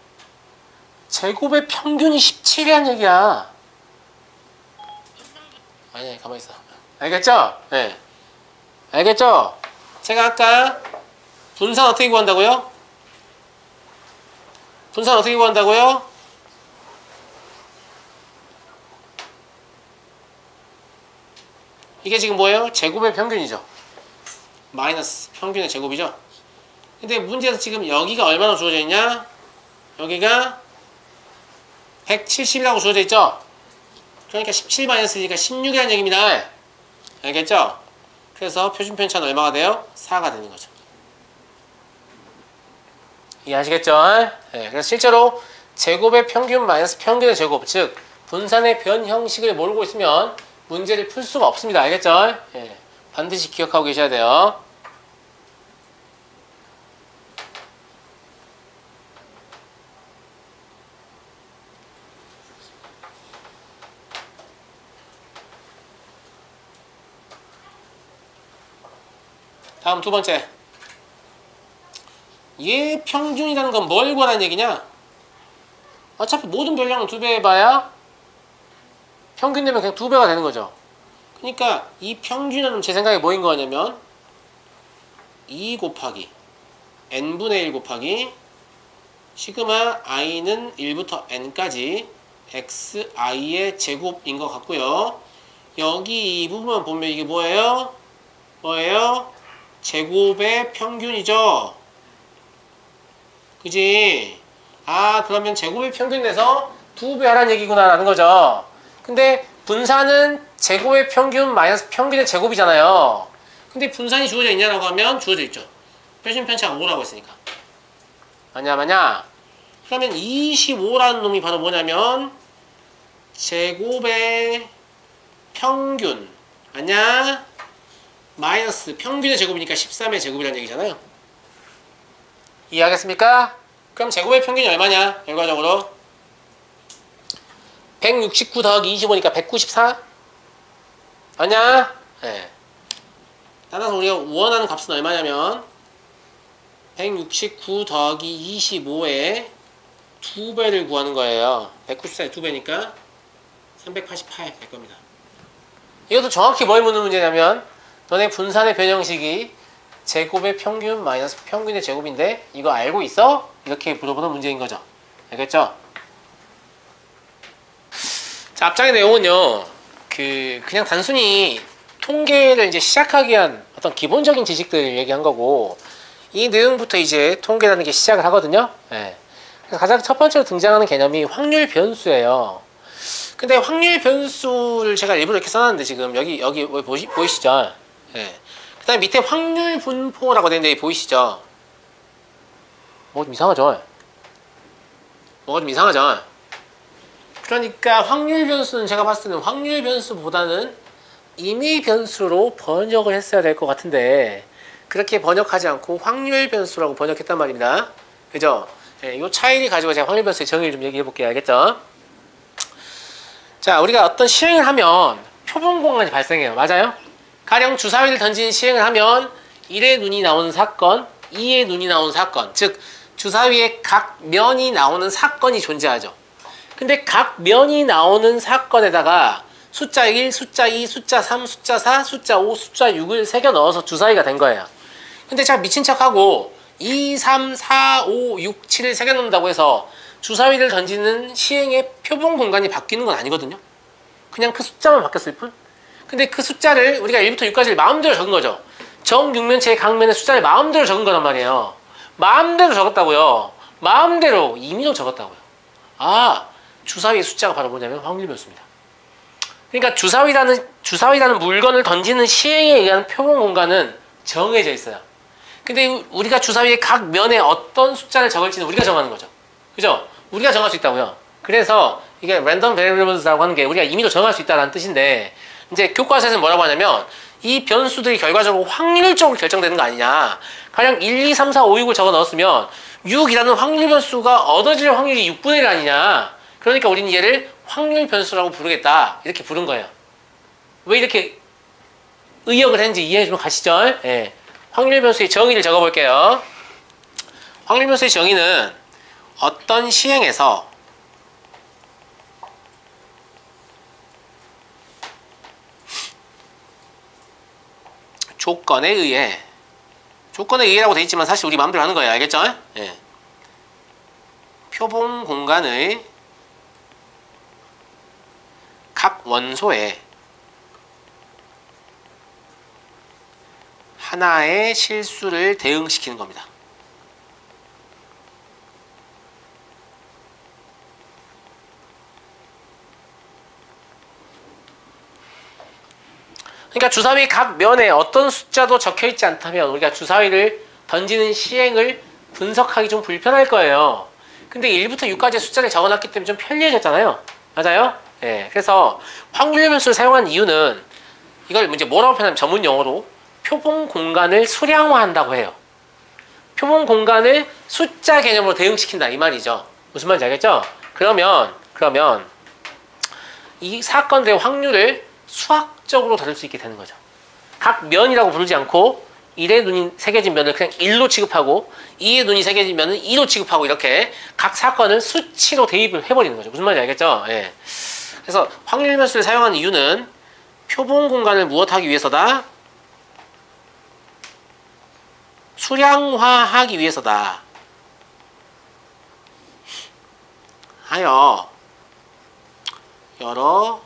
제곱의 평균이 17이라는 얘기야. 아니, 가만히 있어. 알겠죠? 네. 알겠죠? 제가 아까 분산 어떻게 구한다고요? 분산 어떻게 구한다고요? 이게 지금 뭐예요? 제곱의 평균이죠. 마이너스 평균의 제곱이죠. 근데 문제에서 지금 여기가 얼마나 주어져 있냐? 여기가 170이라고 주어져 있죠? 그러니까 17 마이너스니까 16이라는 얘기입니다. 알겠죠? 그래서 표준 편차는 얼마가 돼요? 4가 되는 거죠. 이해하시겠죠? 네, 그래서 실제로 제곱의 평균 마이너스 평균의 제곱, 즉 분산의 변 형식을 모르고 있으면 문제를 풀 수가 없습니다. 알겠죠? 네, 반드시 기억하고 계셔야 돼요. 다음 두 번째. 얘 평균이라는 건 뭘 구하라는 얘기냐? 어차피 모든 변량을 2배 해봐야 평균 되면 그냥 2배가 되는 거죠. 그러니까 이 평균은 제 생각에 뭐인 거냐면 2 곱하기 n분의 1 곱하기 시그마 i는 1부터 n까지 xi의 제곱인 것 같고요. 여기 이 부분만 보면 이게 뭐예요? 뭐예요? 제곱의 평균이죠. 그지? 아, 그러면 제곱의 평균 내서 2배 하라는 얘기구나 라는 거죠. 근데 분산은 제곱의 평균 마이너스 평균의 제곱이잖아요. 근데 분산이 주어져 있냐라고 하면 주어져 있죠. 표준 편차가 5라고 했으니까. 맞냐? 그러면 25라는 놈이 바로 뭐냐면 제곱의 평균 맞냐? 마이너스 평균의 제곱이니까 13의 제곱이라는 얘기잖아요. 이해하겠습니까? 그럼 제곱의 평균이 얼마냐? 결과적으로 169 더하기 25니까 194? 맞냐? 네. 따라서 우리가 원하는 값은 얼마냐면 169 더하기 25의 2배를 구하는 거예요. 194의 2배니까 388 될 겁니다. 이것도 정확히 뭘 묻는 문제냐면 너네 분산의 변형식이 제곱의 평균 마이너스 평균의 제곱인데 이거 알고 있어? 이렇게 물어보는 문제인 거죠. 알겠죠? 자, 앞장의 내용은요. 그냥 단순히 통계를 이제 시작하기 위한 어떤 기본적인 지식들을 얘기한 거고 이 내용부터 이제 통계라는 게 시작을 하거든요. 네. 그래서 가장 첫 번째로 등장하는 개념이 확률 변수예요. 근데 확률 변수를 제가 일부러 이렇게 써놨는데 지금 여기 보이시죠? 네. 그 다음에 밑에 확률 분포라고 되는데 보이시죠? 뭐가 좀 이상하죠? 뭐가 좀 이상하죠? 그러니까 확률 변수는 제가 봤을 때는 확률 변수보다는 임의 변수로 번역을 했어야 될 것 같은데 그렇게 번역하지 않고 확률 변수라고 번역했단 말입니다. 그죠? 네, 이 차이를 가지고 제가 확률 변수의 정의를 좀 얘기해 볼게요. 알겠죠? 자, 우리가 어떤 시행을 하면 표본 공간이 발생해요. 맞아요? 가령 주사위를 던진 시행을 하면 1의 눈이 나오는 사건, 2의 눈이 나오는 사건, 즉 주사위의 각 면이 나오는 사건이 존재하죠. 근데 각 면이 나오는 사건에다가 숫자 1, 숫자 2, 숫자 3, 숫자 4, 숫자 5, 숫자 6을 새겨 넣어서 주사위가 된 거예요. 근데 제가 미친 척하고 2, 3, 4, 5, 6, 7을 새겨 넣는다고 해서 주사위를 던지는 시행의 표본 공간이 바뀌는 건 아니거든요. 그냥 그 숫자만 바뀌었을 뿐. 근데 그 숫자를 우리가 1부터 6까지를 마음대로 적은 거죠. 정육면체의 각면의 숫자를 마음대로 적은 거란 말이에요. 마음대로 적었다고요. 마음대로 임의로 적었다고요. 아, 주사위의 숫자가 바로 뭐냐면 확률 변수입니다. 그러니까 주사위라는 물건을 던지는 시행에 의한 표본 공간은 정해져 있어요. 근데 우리가 주사위의 각 면에 어떤 숫자를 적을지는 우리가 정하는 거죠. 그죠? 우리가 정할 수 있다고요. 그래서 이게 랜덤 베리어블스라고 하는 게 우리가 임의로 정할 수 있다는 뜻인데 이제 교과서에서는 뭐라고 하냐면 이 변수들이 결과적으로 확률적으로 결정되는 거 아니냐. 가령 1, 2, 3, 4, 5, 6을 적어 넣었으면 6이라는 확률 변수가 얻어질 확률이 6분의 1 아니냐. 그러니까 우리는 얘를 확률 변수라고 부르겠다. 이렇게 부른 거예요. 왜 이렇게 의역을 했는지 이해해 주면 가시죠? 예. 확률 변수의 정의를 적어 볼게요. 확률 변수의 정의는 어떤 시행에서 조건에 의해라고 돼 있지만 사실 우리 마음대로 하는 거예요. 알겠죠? 예. 표본 공간의 각 원소에 하나의 실수를 대응시키는 겁니다. 그러니까 주사위 각 면에 어떤 숫자도 적혀있지 않다면 우리가 주사위를 던지는 시행을 분석하기 좀 불편할 거예요. 근데 1부터 6까지의 숫자를 적어놨기 때문에 좀 편리해졌잖아요. 맞아요? 예. 그래서 확률 변수를 사용한 이유는 이걸 이제 뭐라고 표현하면 전문 용어로 표본 공간을 수량화한다고 해요. 표본 공간을 숫자 개념으로 대응시킨다 이 말이죠. 무슨 말인지 알겠죠? 그러면 이 사건들의 확률을 수학적으로 다룰 수 있게 되는 거죠. 각 면이라고 부르지 않고 1의 눈이 새겨진 면을 그냥 1로 취급하고 2의 눈이 새겨진 면은 2로 취급하고 이렇게 각 사건을 수치로 대입을 해버리는 거죠. 무슨 말인지 알겠죠? 예. 그래서 확률 변수를 사용하는 이유는 표본 공간을 무엇하기 위해서다? 수량화하기 위해서다. 하여 여러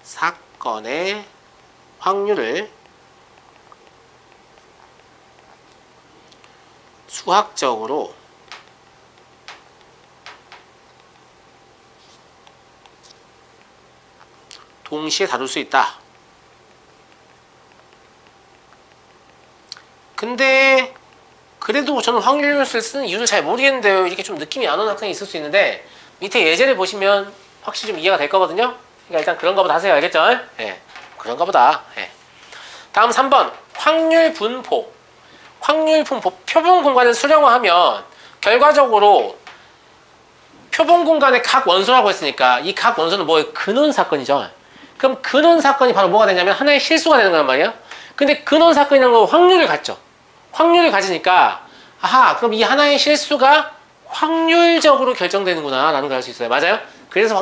사건의 확률을 수학적으로 동시에 다룰 수 있다. 근데 그래도 저는 확률 변수를 쓰는 이유를 잘 모르겠는데요. 이렇게 좀 느낌이 안 오는 학생이 있을 수 있는데 밑에 예제를 보시면 확실히 좀 이해가 될 거거든요. 그러니까 일단 그런가 보다 하세요. 알겠죠? 예. 그런가 보다. 예. 다음 3번 확률 분포. 확률 분포 표본 공간을 수량화하면 결과적으로 표본 공간의 각 원소라고 했으니까 이 각 원소는 뭐예요? 근원 사건이죠. 그럼 근원 사건이 바로 뭐가 되냐면 하나의 실수가 되는 거란 말이에요. 근데 근원 사건이라는 건 확률을 갖죠. 확률을 가지니까 아하 그럼 이 하나의 실수가 확률적으로 결정되는구나 라는 걸 알 수 있어요. 맞아요? 그래서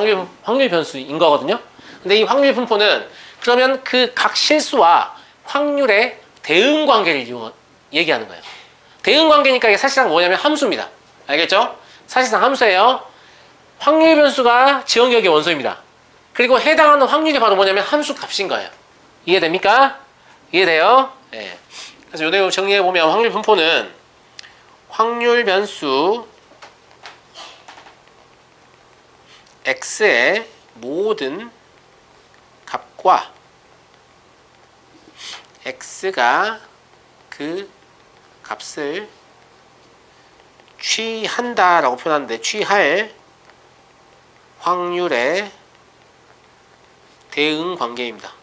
확률 변수인 거거든요. 근데 이 확률 분포는 그러면 그 각 실수와 확률의 대응 관계를 얘기하는 거예요. 대응 관계니까 이게 사실상 뭐냐면 함수입니다. 알겠죠? 사실상 함수예요. 확률 변수가 지원격의 원소입니다. 그리고 해당하는 확률이 바로 뭐냐면 함수 값인 거예요. 이해됩니까? 이해돼요? 네. 그래서 요 내용 정리해보면 확률 분포는 확률 변수 x의 모든 값과 x가 그 값을 취한다라고 표현하는데 취할 확률의 대응 관계입니다.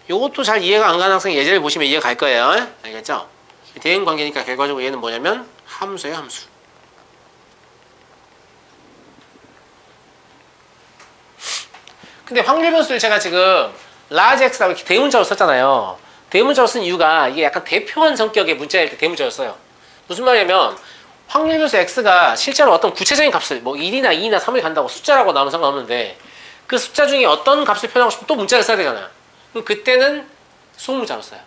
이것도 잘 이해가 안 가는 학생 예제를 보시면 이해가 갈 거예요. 알겠죠? 대응 관계니까 결과적으로 얘는 뭐냐면 함수예요, 함수. 근데 확률 변수를 제가 지금 large x라고 이렇게 대문자로 썼잖아요. 대문자로 쓴 이유가 이게 약간 대표한 성격의 문자일 때 대문자로 써요. 무슨 말이냐면 확률 변수 x가 실제로 어떤 구체적인 값을 뭐 1이나 2나 3을 간다고 숫자라고 나오면 상관없는데 그 숫자 중에 어떤 값을 표현하고 싶으면 또 문자를 써야 되잖아요. 그럼 그때는 수문자로 써요.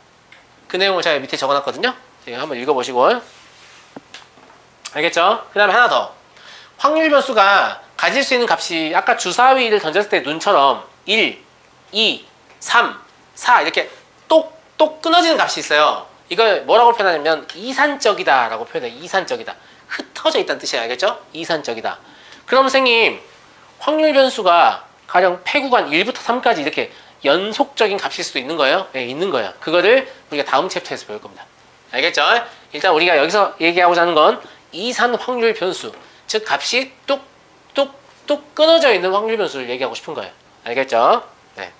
그 내용을 제가 밑에 적어놨거든요. 제가 한번 읽어보시고 알겠죠? 그 다음에 하나 더 확률 변수가 가질 수 있는 값이 아까 주사위를 던졌을 때 눈처럼 1, 2, 3, 4 이렇게 똑똑 끊어지는 값이 있어요. 이걸 뭐라고 표현하냐면 이산적이다 라고 표현해요. 이산적이다. 흩어져 있다는 뜻이에요. 알겠죠? 이산적이다. 그럼 선생님 확률 변수가 가령 패구간 1부터 3까지 이렇게 연속적인 값일 수도 있는 거예요? 네, 있는 거예요. 그거를 우리가 다음 챕터에서 배울 겁니다. 알겠죠? 일단 우리가 여기서 얘기하고자 하는 건 이산 확률 변수, 즉 값이 뚝뚝뚝 끊어져 있는 확률 변수를 얘기하고 싶은 거예요. 알겠죠? 네.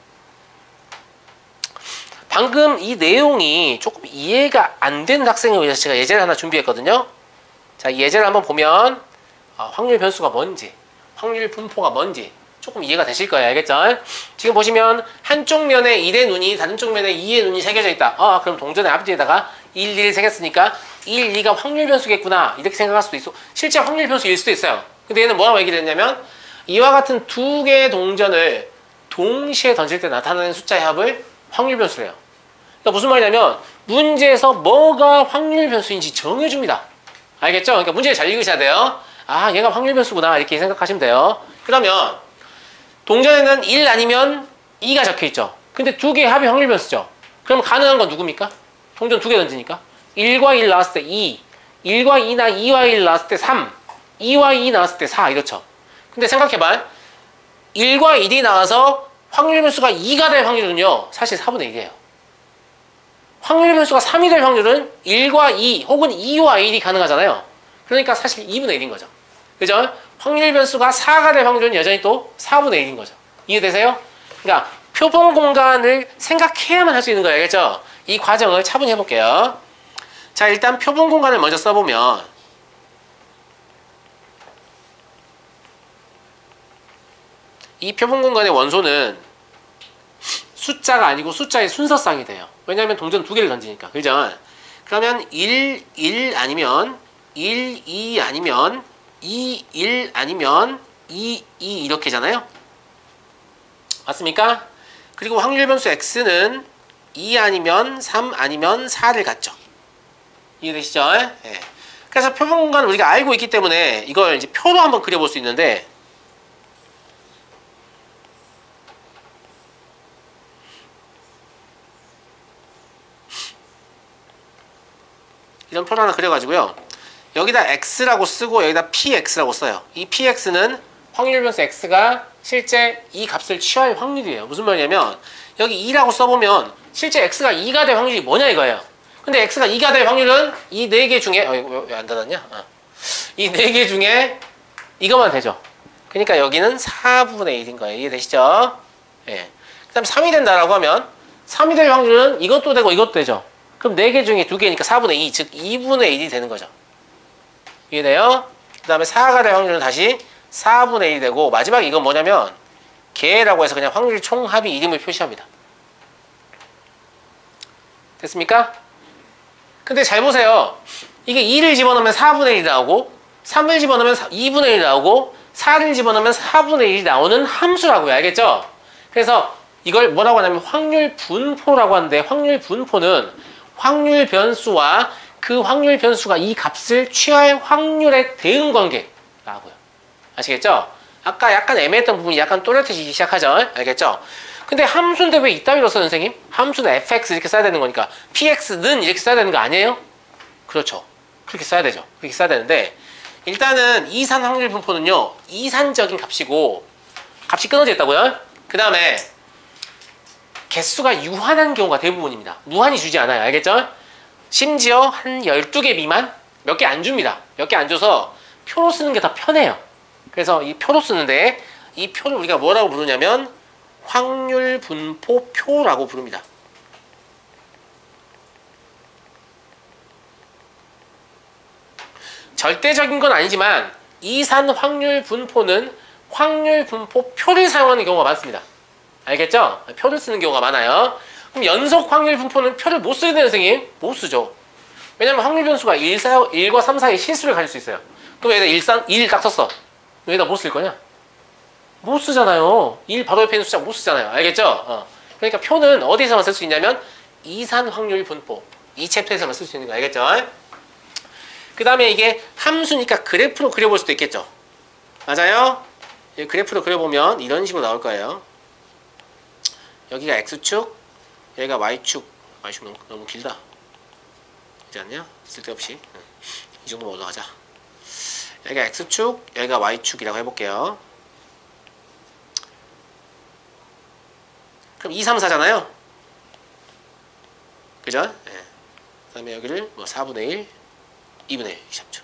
방금 이 내용이 조금 이해가 안 되는 학생을 위해서 제가 예제를 하나 준비했거든요. 자, 이 예제를 한번 보면 확률 변수가 뭔지, 확률 분포가 뭔지 조금 이해가 되실 거예요. 알겠죠? 지금 보시면 한쪽 면에 1의 눈이 다른 쪽 면에 2의 눈이 새겨져 있다. 그럼 동전의 앞뒤에다가 1, 2를 새겼으니까 1, 2가 확률 변수겠구나 이렇게 생각할 수도 있어. 실제 확률 변수일 수도 있어요. 근데 얘는 뭐라고 얘기를 했냐면 이와 같은 두 개의 동전을 동시에 던질 때 나타나는 숫자의 합을 확률 변수래요. 그러니까 무슨 말이냐면 문제에서 뭐가 확률 변수인지 정해줍니다. 알겠죠? 그러니까 문제를 잘 읽으셔야 돼요. 얘가 확률 변수구나 이렇게 생각하시면 돼요. 그러면 동전에는 1 아니면 2가 적혀있죠. 근데 두 개의 합이 확률 변수죠. 그럼 가능한 건 누굽니까? 동전 2개 던지니까 1과 1 나왔을 때 2, 1과 2나 2와 1 나왔을 때 3, 2와 2 나왔을 때 4 이렇죠. 근데 생각해봐. 1과 1이 나와서 확률 변수가 2가 될 확률은요. 사실 4분의 1이에요. 확률 변수가 3이 될 확률은 1과 2 혹은 2와 1이 가능하잖아요. 그러니까 사실 2분의 1인 거죠. 그죠? 확률 변수가 4가 될 확률은 여전히 또 4분의 1인 거죠. 이해되세요? 그러니까 표본 공간을 생각해야만 할 수 있는 거예요. 알겠죠? 이 과정을 차분히 해볼게요. 자, 일단 표본 공간을 먼저 써보면 이 표본 공간의 원소는 숫자가 아니고 숫자의 순서쌍이 돼요. 왜냐하면 동전 2개를 던지니까. 그죠? 그러면 1, 1 아니면 1, 2 아니면 2, 1 아니면 2, 2 이렇게잖아요. 맞습니까? 그리고 확률 변수 x는 2 아니면 3 아니면 4를 갖죠. 이해되시죠? 네. 그래서 표본 공간을 우리가 알고 있기 때문에 이걸 이제 표로 한번 그려볼 수 있는데 이런 표를 하나 그려가지고요. 여기다 x라고 쓰고 여기다 px라고 써요. 이 px는 확률 변수 x가 실제 이 값을 취할 확률이에요. 무슨 말이냐면 여기 2라고 써보면 실제 x가 2가 될 확률이 뭐냐 이거예요. 근데 x가 2가 될 확률은 이 4개 중에 이거 왜 안 닫았냐? 이 4개 중에 이것만 되죠. 그러니까 여기는 4분의 1인 거예요. 이해되시죠? 예. 그 다음 3이 된다라고 하면 3이 될 확률은 이것도 되고 이것도 되죠. 그럼 4개 중에 2개니까 4분의 2, 즉 2분의 1이 되는 거죠. 이해돼요? 그 다음에 4가 될 확률은 다시 4분의 1이 되고 마지막에 이건 뭐냐면 개라고 해서 그냥 확률 총합이 이름을 표시합니다. 됐습니까? 근데 잘 보세요. 이게 2를 집어넣으면 4분의 1이 나오고 3을 집어넣으면 2분의 1이 나오고 4를 집어넣으면 4분의 1이 나오는 함수라고요. 알겠죠? 그래서 이걸 뭐라고 하냐면 확률 분포라고 하는데 확률 분포는 확률 변수와 그 확률 변수가 이 값을 취할 확률의 대응 관계라고요. 아시겠죠? 아까 약간 애매했던 부분이 약간 또렷해지기 시작하죠? 알겠죠? 근데 함수인데 왜 이따위로 써 선생님? 함수는 fx 이렇게 써야 되는 거니까 px는 이렇게 써야 되는 거 아니에요? 그렇죠. 그렇게 써야 되죠. 그렇게 써야 되는데 일단은 이산 확률 분포는요 이산적인 값이고 값이 끊어져 있다고요? 그 다음에 개수가 유한한 경우가 대부분입니다. 무한히 주지 않아요. 알겠죠? 심지어 한 12개 미만? 몇 개 안 줍니다. 몇 개 안 줘서 표로 쓰는 게 더 편해요. 그래서 이 표로 쓰는데 이 표를 우리가 뭐라고 부르냐면 확률 분포 표라고 부릅니다. 절대적인 건 아니지만 이산 확률 분포는 확률 분포 표를 사용하는 경우가 많습니다. 알겠죠? 표를 쓰는 경우가 많아요. 그럼 연속 확률 분포는 표를 못 쓰게 되는 선생님? 못 쓰죠. 왜냐면 확률 변수가 1과 3 사이에 실수를 가질 수 있어요. 그럼 여기다 1 딱 썼어. 여기다 못 쓸 거냐? 못 쓰잖아요. 1 바로 옆에 있는 숫자 못 쓰잖아요. 알겠죠? 그러니까 표는 어디서만 쓸 수 있냐면 이산 확률 분포 이 챕터에서만 쓸 수 있는 거 알겠죠? 그 다음에 이게 함수니까 그래프로 그려볼 수도 있겠죠. 맞아요? 그래프로 그려보면 이런 식으로 나올 거예요. 여기가 X축, 여기가 Y축. Y축 너무 길다. 그렇지 않냐? 쓸데없이. 이 정도만 올라가자. 여기가 X축, 여기가 Y축이라고 해볼게요. 그럼 2, 3, 4잖아요? 그죠? 네. 그 다음에 여기를 뭐 4분의 1, 2분의 1 잡죠.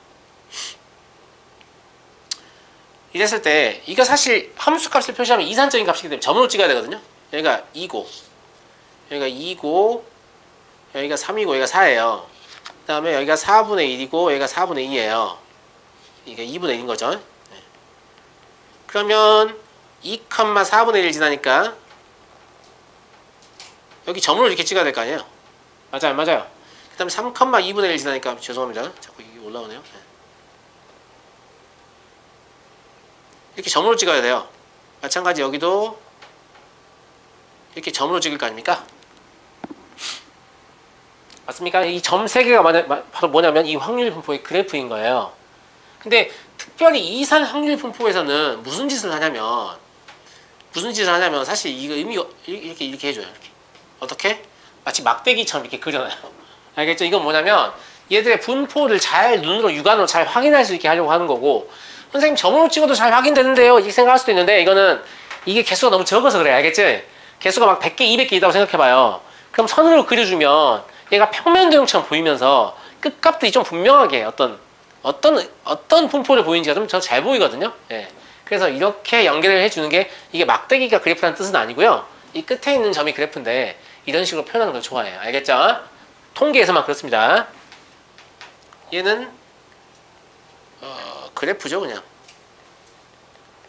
이랬을 때 이거 사실 함수값을 표시하면 이산적인 값이기 때문에 점으로 찍어야 되거든요. 여기가 2고 여기가 2고 여기가 3이고 여기가 4예요. 그 다음에 여기가 4분의 1이고 여기가 4분의 2예요. 이게 2분의 1인 거죠. 네. 그러면 2,4분의 1 지나니까 여기 점으로 이렇게 찍어야 될 거 아니에요. 맞아요, 맞아요. 그 다음에 3,2분의 1 지나니까 죄송합니다. 자꾸 이게 올라오네요. 네. 이렇게 점으로 찍어야 돼요. 마찬가지 여기도 이렇게 점으로 찍을 거 아닙니까? 맞습니까? 이 점 3개가 바로 뭐냐면 이 확률 분포의 그래프인 거예요. 근데 특별히 이산 확률 분포에서는 무슨 짓을 하냐면 사실 이거 의미가 이렇게 해줘요. 이렇게. 어떻게? 마치 막대기처럼 이렇게 그려놔요. 알겠죠? 이건 뭐냐면 얘들의 분포를 잘 눈으로 육안으로 잘 확인할 수 있게 하려고 하는 거고, 선생님 점으로 찍어도 잘 확인되는데요 이렇게 생각할 수도 있는데, 이거는 이게 개수가 너무 적어서 그래. 알겠지? 개수가 막 100개 200개 있다고 생각해봐요. 그럼 선으로 그려주면 얘가 평면 도형처럼 보이면서 끝값들이 좀 분명하게 어떤 분포를 보이는지가 좀 잘 보이거든요. 예. 그래서 이렇게 연결을 해주는 게, 이게 막대기가 그래프라는 뜻은 아니고요, 이 끝에 있는 점이 그래프인데 이런 식으로 표현하는 걸 좋아해요. 알겠죠? 통계에서만 그렇습니다. 얘는 그래프죠, 그냥.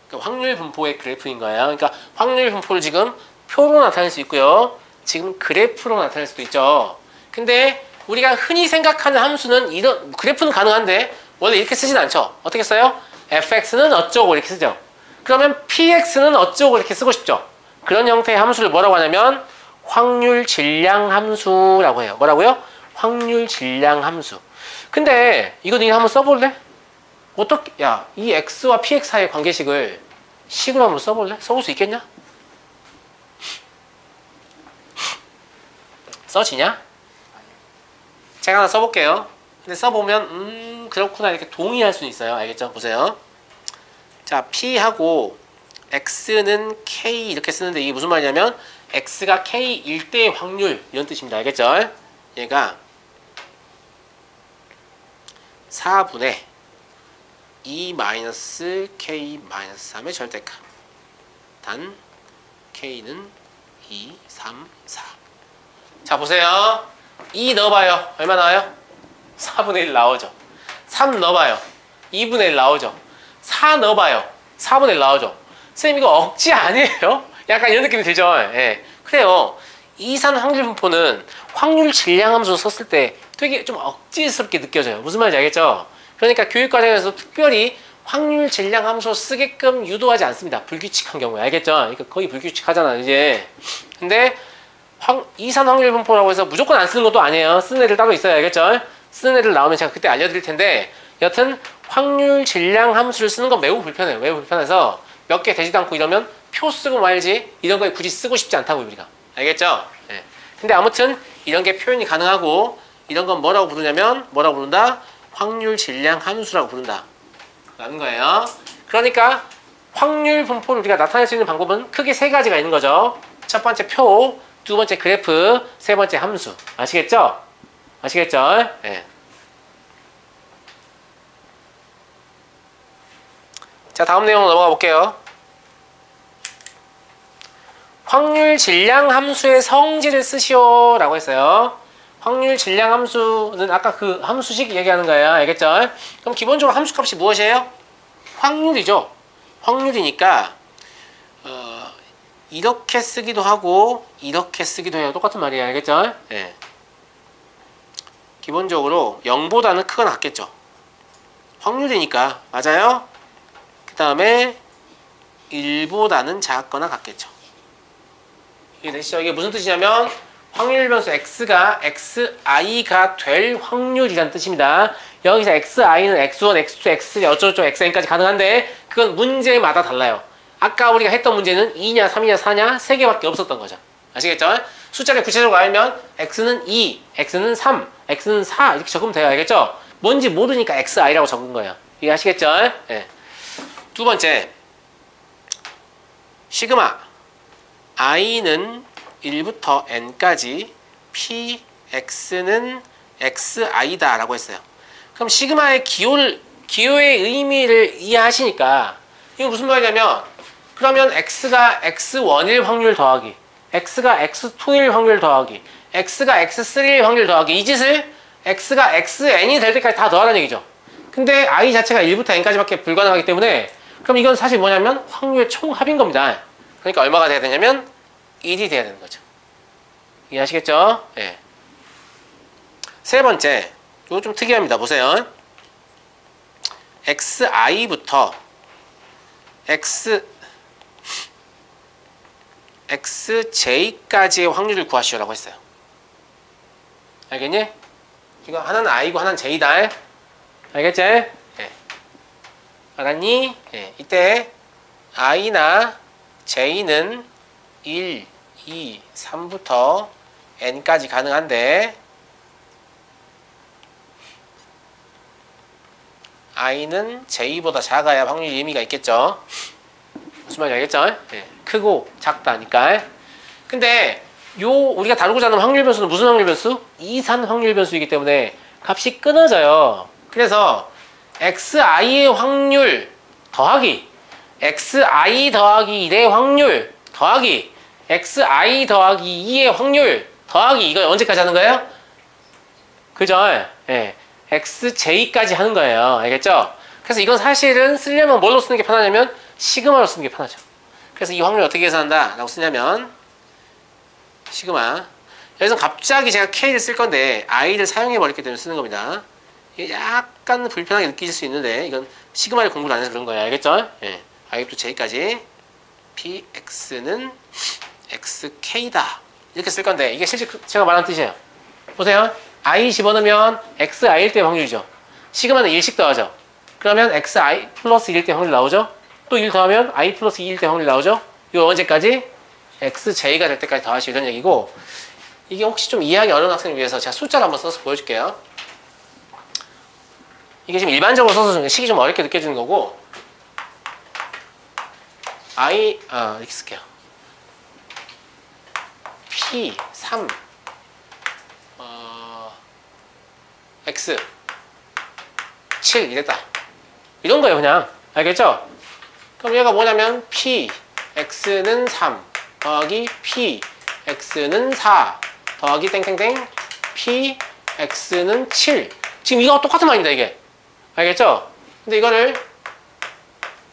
그러니까 확률 분포의 그래프인 거예요. 그러니까 확률 분포를 지금 표로 나타낼 수 있고요, 지금 그래프로 나타낼 수도 있죠. 근데 우리가 흔히 생각하는 함수는 이런 그래프는 가능한데 원래 이렇게 쓰진 않죠. 어떻게 써요? fx는 어쩌고 이렇게 쓰죠. 그러면 px는 어쩌고 이렇게 쓰고 싶죠. 그런 형태의 함수를 뭐라고 하냐면 확률 질량 함수라고 해요. 뭐라고요? 확률 질량 함수. 근데 이거 네가 한번 써볼래? 어떻게, 야, 이 x와 px 사이의 관계식을 식으로 한번 써볼래? 써볼 수 있겠냐? 써지냐? 제가 하나 써볼게요. 근데 써보면 그렇구나 이렇게 동의할 수 있어요. 알겠죠? 보세요. 자, p하고 x는 k 이렇게 쓰는데 이게 무슨 말이냐면 x가 k일 때의 확률 이런 뜻입니다. 알겠죠? 얘가 4분의 2-k-3의 절대값, 단 k는 2, 3, 4. 자, 보세요. 2 넣어봐요. 얼마 나와요? 4분의 1 나오죠. 3 넣어봐요. 2분의 1 나오죠. 4 넣어봐요. 4분의 1 나오죠. 선생님 이거 억지 아니에요? 약간 이런 느낌이 들죠? 예. 그래요. 이산 확률 분포는 확률 질량 함수 썼을 때 되게 좀 억지스럽게 느껴져요. 무슨 말인지 알겠죠? 그러니까 교육 과정에서 특별히 확률 질량 함수 쓰게끔 유도하지 않습니다. 불규칙한 경우에. 알겠죠? 그러니까 거의 불규칙하잖아 이제. 근데 이산 확률 분포라고 해서 무조건 안 쓰는 것도 아니에요. 쓰는 애들 따로 있어요. 알겠죠? 쓰는 애들 나오면 제가 그때 알려드릴 텐데, 여튼 확률 질량 함수를 쓰는 건 매우 불편해요. 매우 불편해서 몇 개 되지도 않고 이러면 표 쓰고 말지 이런 거에 굳이 쓰고 싶지 않다고 우리가. 알겠죠? 네. 근데 아무튼 이런 게 표현이 가능하고, 이런 건 뭐라고 부르냐면 뭐라고 부른다? 확률 질량 함수라고 부른다 라는 거예요. 그러니까 확률 분포를 우리가 나타낼 수 있는 방법은 크게 세 가지가 있는 거죠. 첫 번째 표, 두 번째 그래프, 세 번째 함수. 아시겠죠? 아시겠죠? 네. 자, 다음 내용 넘어가 볼게요. 확률 질량 함수의 성질을 쓰시오 라고 했어요. 확률 질량 함수는 아까 그 함수식 얘기하는 거예요. 알겠죠? 그럼 기본적으로 함수 값이 무엇이에요? 확률이죠. 확률이니까 이렇게 쓰기도 하고 이렇게 쓰기도 해요. 똑같은 말이에요. 알겠죠? 네. 기본적으로 0보다는 크거나 같겠죠. 확률이니까. 맞아요? 그 다음에 1보다는 작거나 같겠죠. 이게 되시죠? 이게 무슨 뜻이냐면 확률 변수 x가 xi가 될 확률이란 뜻입니다. 여기서 xi는 x1, x2, x3 어쩌고저쩌고 xn까지 가능한데 그건 문제마다 달라요. 아까 우리가 했던 문제는 2냐 3이냐 4냐 3개밖에 없었던 거죠. 아시겠죠? 숫자를 구체적으로 알면 x는 2, x는 3, x는 4 이렇게 적으면 돼요. 알겠죠? 뭔지 모르니까 xi라고 적은 거예요. 이해 하시겠죠? 네. 두 번째, 시그마 i는 1부터 n까지 px는 xi다 라고 했어요. 그럼 시그마의 기호의 의미를 이해하시니까 이거 무슨 말이냐면, 그러면 x가 x1일 확률 더하기, x가 x2일 확률 더하기, x가 x3일 확률 더하기, 이 짓을 x가 xn이 될 때까지 다 더하라는 얘기죠. 근데 i 자체가 1부터 n까지밖에 불가능하기 때문에 그럼 이건 사실 뭐냐면 확률의 총합인 겁니다. 그러니까 얼마가 돼야 되냐면 1이 돼야 되는 거죠. 이해하시겠죠? 예. 세 번째, 이거 좀 특이합니다. 보세요. xi부터 xj까지의 확률을 구하시오라고 했어요. 알겠니? 이거 하나는 i고 하나는 j다. 알겠지? 예. 알았니? 예. 이때 i나 j는 1, 2, 3부터 n까지 가능한데 i는 j보다 작아야 확률 의미가 있겠죠. 무슨 말인지 알겠죠? 네. 크고 작다니까. 근데 요 우리가 다루고자 하는 확률 변수는 무슨 확률 변수? 이산 확률 변수이기 때문에 값이 끊어져요. 그래서 xi의 확률 더하기 xi 더하기 1의 확률 더하기 xi 더하기 2의 확률 더하기 이거 언제까지 하는 거예요? 그죠? 예. xj까지 하는 거예요. 알겠죠? 그래서 이건 사실은 쓰려면 뭘로 쓰는 게 편하냐면 시그마로 쓰는 게 편하죠. 그래서 이 확률을 어떻게 계산한다? 라고 쓰냐면 시그마. 여기서 갑자기 제가 k를 쓸 건데 i를 사용해 버렸기 때문에 쓰는 겁니다. 이게 약간 불편하게 느끼실 수 있는데 이건 시그마를 공부를 안 해서 그런 거예요. 알겠죠? 예. i부터 j까지 px는 xk다. 이렇게 쓸 건데 이게 실제 제가 말한 뜻이에요. 보세요. i 집어넣으면 xi일 때 확률이죠. 시그마는 1씩 더하죠. 그러면 xi 플러스 1일 때 확률 나오죠. 또 1 더하면 i 플러스 2일 때 확률 나오죠. 이거 언제까지? xj가 될 때까지 더하시오 이런 얘기고 이게 혹시 좀 이해하기 어려운 학생을 위해서 제가 숫자를 한번 써서 보여줄게요. 이게 지금 일반적으로 써서 식이 좀 어렵게 느껴지는 거고 이렇게 쓸게요. P3 X 7 이랬다. 이런 거예요 그냥. 알겠죠? 그럼 얘가 뭐냐면 P X는 3 더하기 P X는 4 더하기 땡땡땡 P X는 7 지금 이거와 똑같은 말입니다 이게. 알겠죠? 근데 이거를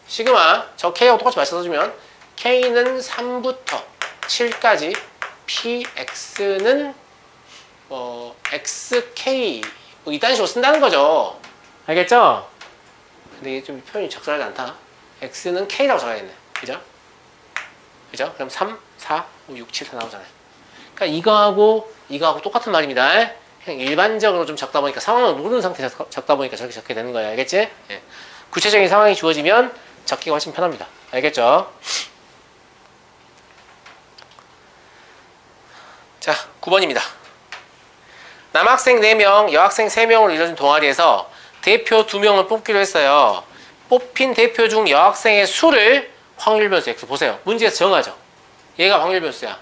시그마 저 K하고 똑같이 맞춰 써주면 K는 3부터 7까지 PX는 XK 뭐 이딴 식으로 쓴다는 거죠. 알겠죠? 근데 이게 좀 표현이 적절하지 않다. X는 K라고 적어야겠네. 그죠? 그죠? 그럼 3, 4, 5, 6, 7 다 나오잖아요. 그러니까 이거하고 똑같은 말입니다. 그냥 일반적으로 좀 적다 보니까 상황을 모르는 상태에서 적다 보니까 저렇게 적게 되는 거예요. 알겠지? 예. 구체적인 상황이 주어지면 적기가 훨씬 편합니다. 알겠죠? 자, 9번입니다. 남학생 4명, 여학생 3명으로 이루어진 동아리에서 대표 2명을 뽑기로 했어요. 뽑힌 대표 중 여학생의 수를 확률 변수 X 보세요. 문제에서 정하죠. 얘가 확률 변수야.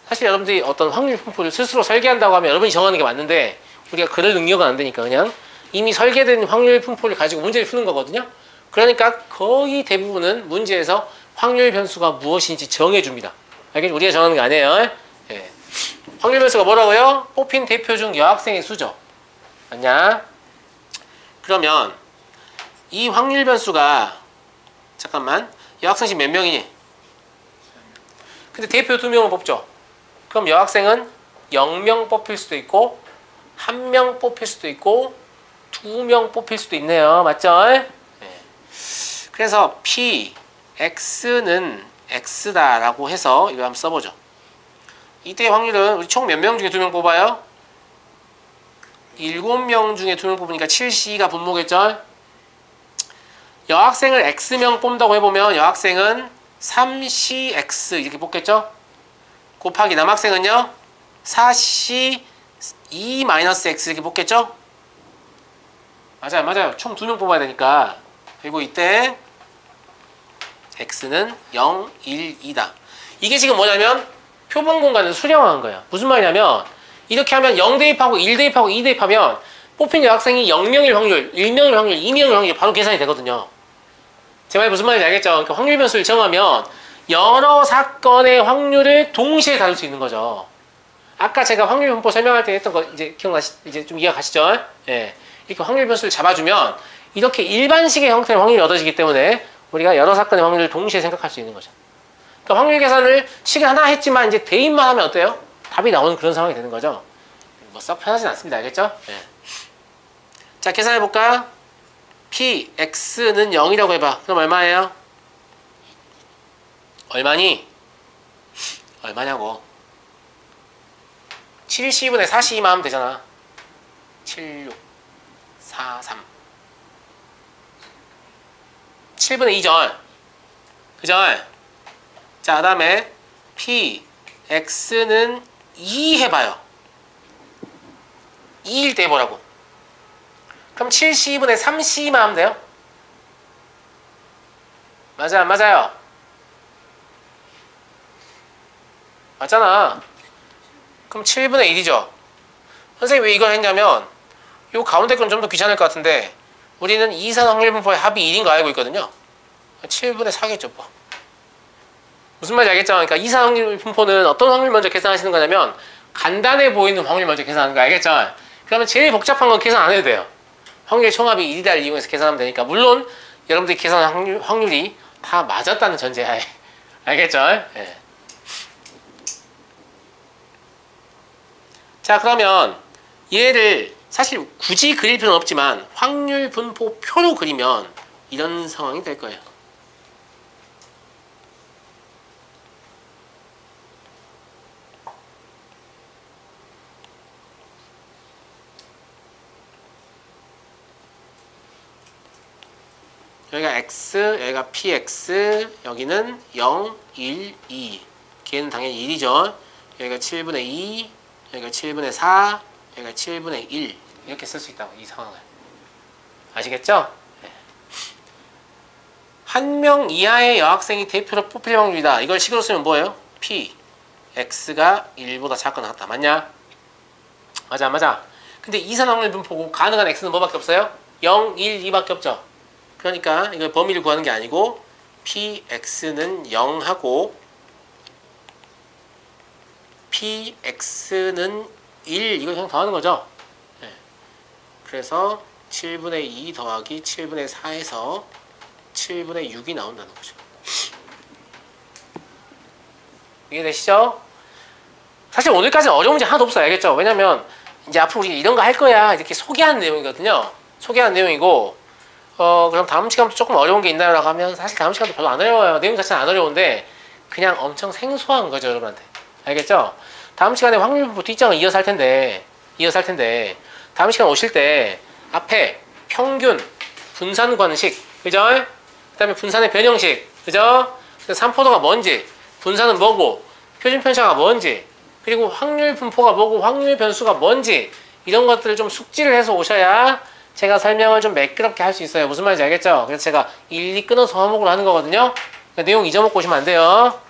사실 여러분들이 어떤 확률 분포를 스스로 설계한다고 하면 여러분이 정하는 게 맞는데 우리가 그럴 능력은 안 되니까 그냥 이미 설계된 확률 분포를 가지고 문제를 푸는 거거든요. 그러니까 거의 대부분은 문제에서 확률 변수가 무엇인지 정해줍니다. 알겠죠? 우리가 정하는 게 아니에요. 예. 확률 변수가 뭐라고요? 뽑힌 대표 중 여학생의 수죠. 맞냐? 그러면 이 확률 변수가 잠깐만 여학생이 몇 명이니? 근데 대표 2명을 뽑죠. 그럼 여학생은 0명 뽑힐 수도 있고 1명 뽑힐 수도 있고 2명 뽑힐 수도 있네요. 맞죠? 네. 그래서 P, X는 X다 라고 해서 이거 한번 써보죠. 이때 확률은 우리 총 몇 명 중에 2명 뽑아요? 7명 중에 2명 뽑으니까 7C가 분모겠죠? 여학생을 X명 뽑는다고 해보면 여학생은 3CX 이렇게 뽑겠죠? 곱하기 남학생은요 4C 2-X 이렇게 뽑겠죠? 맞아요. 총 2명 뽑아야 되니까. 그리고 이때 X는 0, 1, 2다. 이게 지금 뭐냐면 표본 공간을 수령한 거예요. 무슨 말이냐면 이렇게 하면 0 대입하고 1 대입하고 2 대입하면 뽑힌 여학생이 0명일 확률, 1명일 확률, 2명일 확률 바로 계산이 되거든요. 제 말이 무슨 말인지 알겠죠? 그러니까 확률 변수를 정하면 여러 사건의 확률을 동시에 다룰 수 있는 거죠. 아까 제가 확률 분포 설명할 때 했던 거 이제 이제 좀 이해가 가시죠? 예. 이렇게 확률 변수를 잡아주면 이렇게 일반식의 형태의 확률이 얻어지기 때문에 우리가 여러 사건의 확률을 동시에 생각할 수 있는 거죠. 그러니까 확률 계산을 식을 하나 했지만 이제 대입만 하면 어때요? 답이 나오는 그런 상황이 되는 거죠. 뭐 썩 편하진 않습니다. 알겠죠? 예. 자, 계산해 볼까? P, X는 0이라고 해봐. 그럼 얼마예요? 얼마니? 얼마냐고. 7C분의 4C만 하면 되잖아. 7, 6, 4, 3. 7분의 2절. 그죠? 자, 그 다음에 P, X는 2 해봐요. 2일 때 해보라고. 그럼 7C분의 3C만 하면 돼요? 맞아, 안 맞아요? 맞잖아. 그럼 7분의 1이죠. 선생님 왜 이걸 했냐면 요 가운데 건 좀 더 귀찮을 것 같은데 우리는 이산 확률 분포의 합이 1인 거 알고 있거든요. 7분의 4겠죠 뭐. 무슨 말인지 알겠죠? 그러니까 이산 확률 분포는 어떤 확률 먼저 계산하시는 거냐면 간단해 보이는 확률 먼저 계산하는 거 알겠죠? 그러면 제일 복잡한 건 계산 안 해도 돼요. 확률 총합이 1이다를 이용해서 계산하면 되니까 물론 여러분들이 계산한 확률이 다 맞았다는 전제하에 알겠죠? 네. 자 그러면 얘를 사실 굳이 그릴 필요는 없지만 확률 분포 표로 그리면 이런 상황이 될 거예요. 여기가 x, 여기가 px, 여기는 0, 1, 2. 걔는 당연히 1이죠. 여기가 7분의 2, 여기가 7분의 4, 여기가 7분의 1. 이렇게 쓸 수 있다고, 이 상황을. 아시겠죠? 네. 한 명 이하의 여학생이 대표로 뽑힐 확률이다. 이걸 식으로 쓰면 뭐예요? p, x가 1보다 작거나 같다. 맞냐? 맞아, 안 맞아? 근데 이산 확률 분포고 가능한 x는 뭐밖에 없어요? 0, 1, 2밖에 없죠. 그러니까 이걸 범위를 구하는 게 아니고 px는 0하고 px는 1 이걸 그냥 더하는 거죠. 네. 그래서 7분의 2 더하기 7분의 4에서 7분의 6이 나온다는 거죠. 이해되시죠? 사실 오늘까지는 어려운 문제 하나도 없어요. 알겠죠? 왜냐면 이제 앞으로 우리가 이런 거 할 거야 이렇게 소개하는 내용이거든요. 소개하는 내용이고 그럼 다음 시간부터 조금 어려운 게 있나요? 라고 하면 사실 다음 시간도 별로 안 어려워요. 내용 자체는 안 어려운데 그냥 엄청 생소한 거죠, 여러분한테. 알겠죠? 다음 시간에 확률 분포 뒷장을 이어서 할 텐데 다음 시간 오실 때 앞에 평균, 분산 관식, 그죠? 그 다음에 분산의 변형식, 그죠? 3포도가 뭔지, 분산은 뭐고, 표준 편차가 뭔지, 그리고 확률 분포가 뭐고, 확률 변수가 뭔지 이런 것들을 좀 숙지를 해서 오셔야 제가 설명을 좀 매끄럽게 할 수 있어요. 무슨 말인지 알겠죠? 그래서 제가 일일이 끊어서 화목으로 하는 거거든요. 그러니까 내용 잊어먹고 오시면 안 돼요.